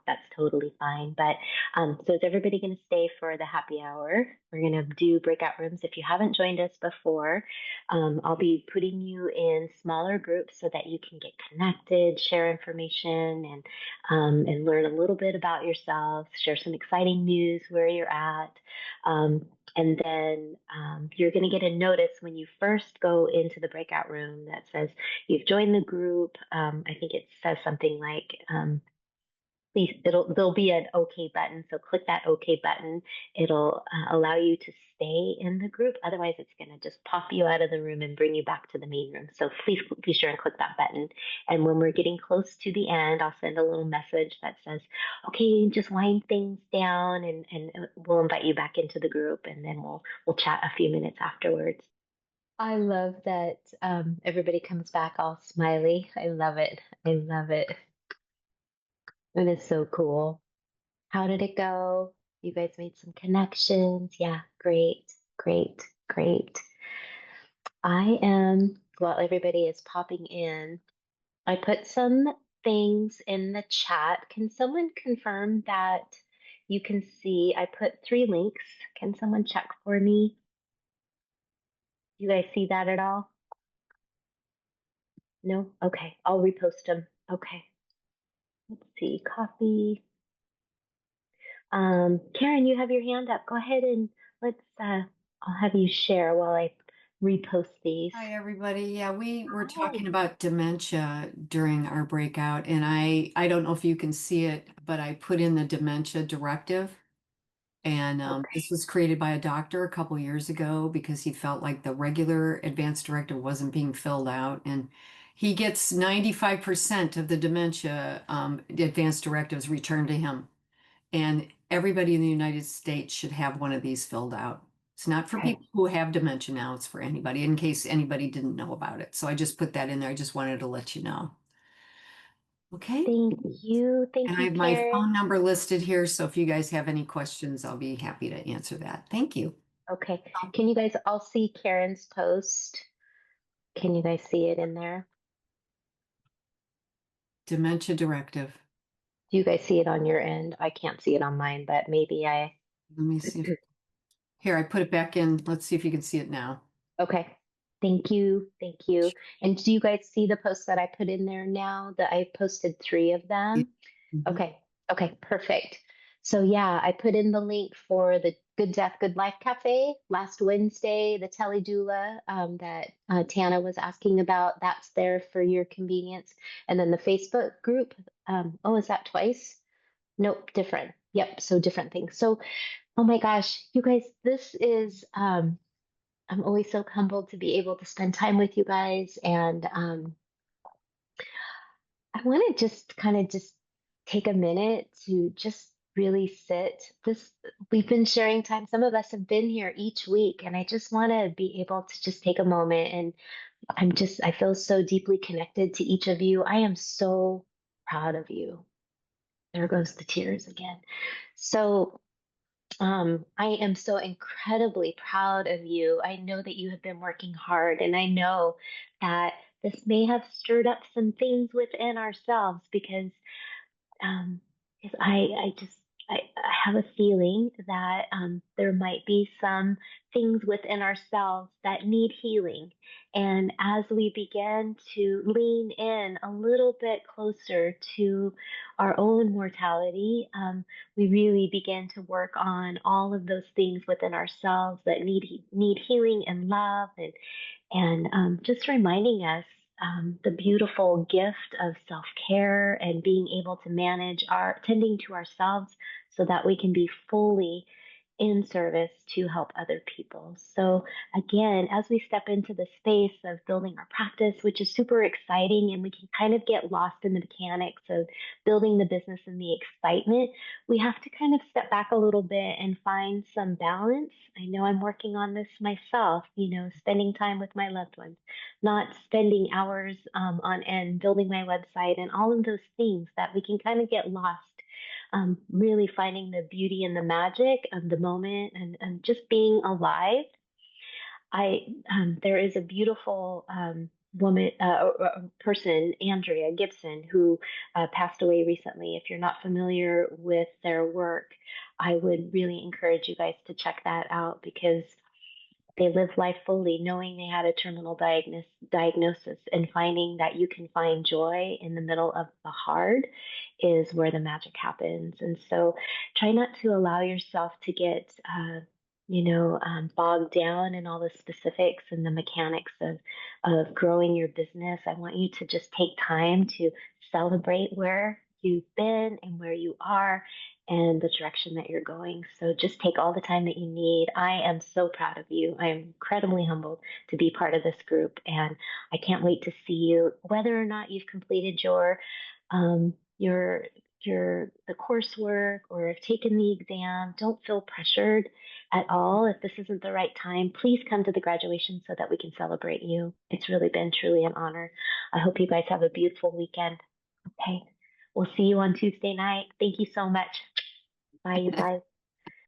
that's totally fine. But so is everybody going to stay for the happy hour? We're going to do breakout rooms. If you haven't joined us before, I'll be putting you in smaller groups so that you can get connected, share information, and learn a little bit about yourself, share some exciting news where you're at. And then you're going to get a notice when you first go into the breakout room that says you've joined the group. I think it says something like, please, there'll be an OK button. So click that OK button. It'll allow you to stay in the group. Otherwise, it's going to just pop you out of the room and bring you back to the main room. So please be sure and click that button. And when we're getting close to the end, I'll send a little message that says, okay, just wind things down, and we'll invite you back into the group, and then we'll chat a few minutes afterwards. I love that everybody comes back all smiley. I love it. I love it. It is so cool. How did it go? You guys made some connections. Yeah, great, great, great. While everybody is popping in, I put some things in the chat. Can someone confirm that you can see? I put 3 links. Can someone check for me? You guys see that at all? No? Okay, I'll repost them. Okay. Let's see, copy. Karen, you have your hand up. Go ahead and I'll have you share while I repost these. Hi, everybody. Yeah, we were talking about dementia during our breakout, and I don't know if you can see it, but I put in the dementia directive. And this was created by a doctor a couple years ago because he felt like the regular advanced directive wasn't being filled out. And he gets 95% of the dementia advanced directives returned to him. And everybody in the United States should have one of these filled out. It's not for people who have dementia now, it's for anybody, in case anybody didn't know about it. So I just put that in there. I just wanted to let you know. Okay. Thank you. Thank And you, I have my Karen. phone number listed here, so if you guys have any questions, I'll be happy to answer that. Thank you. Okay. Can you guys all see Karen's post? Can you guys see it in there? Dementia directive. Do you guys see it on your end? I can't see it on mine, but maybe Let me see. Here, I put it back in. Let's see if you can see it now. Okay. Thank you. Thank you. And do you guys see the posts that I put in there now? That I posted 3 of them? Mhm. Okay. Okay, perfect. So yeah, I put in the link for the Good Death, Good Life Cafe last Wednesday, the teledoula that Tana was asking about. That's there for your convenience. And then the Facebook group. Oh, is that twice? Nope, different. Yep, so different things. So, oh my gosh, you guys, this is I'm always so humbled to be able to spend time with you guys. And I want to just kind of just take a minute to just really sit. We've been sharing time. Some of us have been here each week, and I just want to be able to just take a moment. And I feel so deeply connected to each of you. I am so proud of you. There goes the tears again. So, I am so incredibly proud of you. I know that you have been working hard, and I know that this may have stirred up some things within ourselves because um, 'cause I have a feeling that there might be some things within ourselves that need healing. And as we begin to lean in a little bit closer to our own mortality, we really begin to work on all of those things within ourselves that need healing and love, and just reminding us the beautiful gift of self care and being able to manage our tending to ourselves so that we can be fully in service to help other people. So, again, as we step into the space of building our practice, which is super exciting, and we can kind of get lost in the mechanics of building the business and the excitement, we have to kind of step back a little bit and find some balance. I know I'm working on this myself, spending time with my loved ones, not spending hours on end building my website and all of those things that we can kind of get lost, really finding the beauty and the magic of the moment, and just being alive. There is a beautiful woman, person, Andrea Gibson, who passed away recently. If you're not familiar with their work, I would really encourage you guys to check that out, because they lived life fully, knowing they had a terminal diagnosis, and finding that you can find joy in the middle of the hard is where the magic happens. And so try not to allow yourself to get, bogged down in all the specifics and the mechanics of growing your business. I want you to just take time to celebrate where you've been and where you are and the direction that you're going. So just take all the time that you need. I am so proud of you. I am incredibly humbled to be part of this group, and I can't wait to see you, whether or not you've completed um, your the coursework or have taken the exam. Don't feel pressured at all. If this isn't the right time, please come to the graduation so that we can celebrate you. It's really been truly an honor. I hope you guys have a beautiful weekend. Okay. We'll see you on Tuesday night. Thank you so much. Bye, you guys.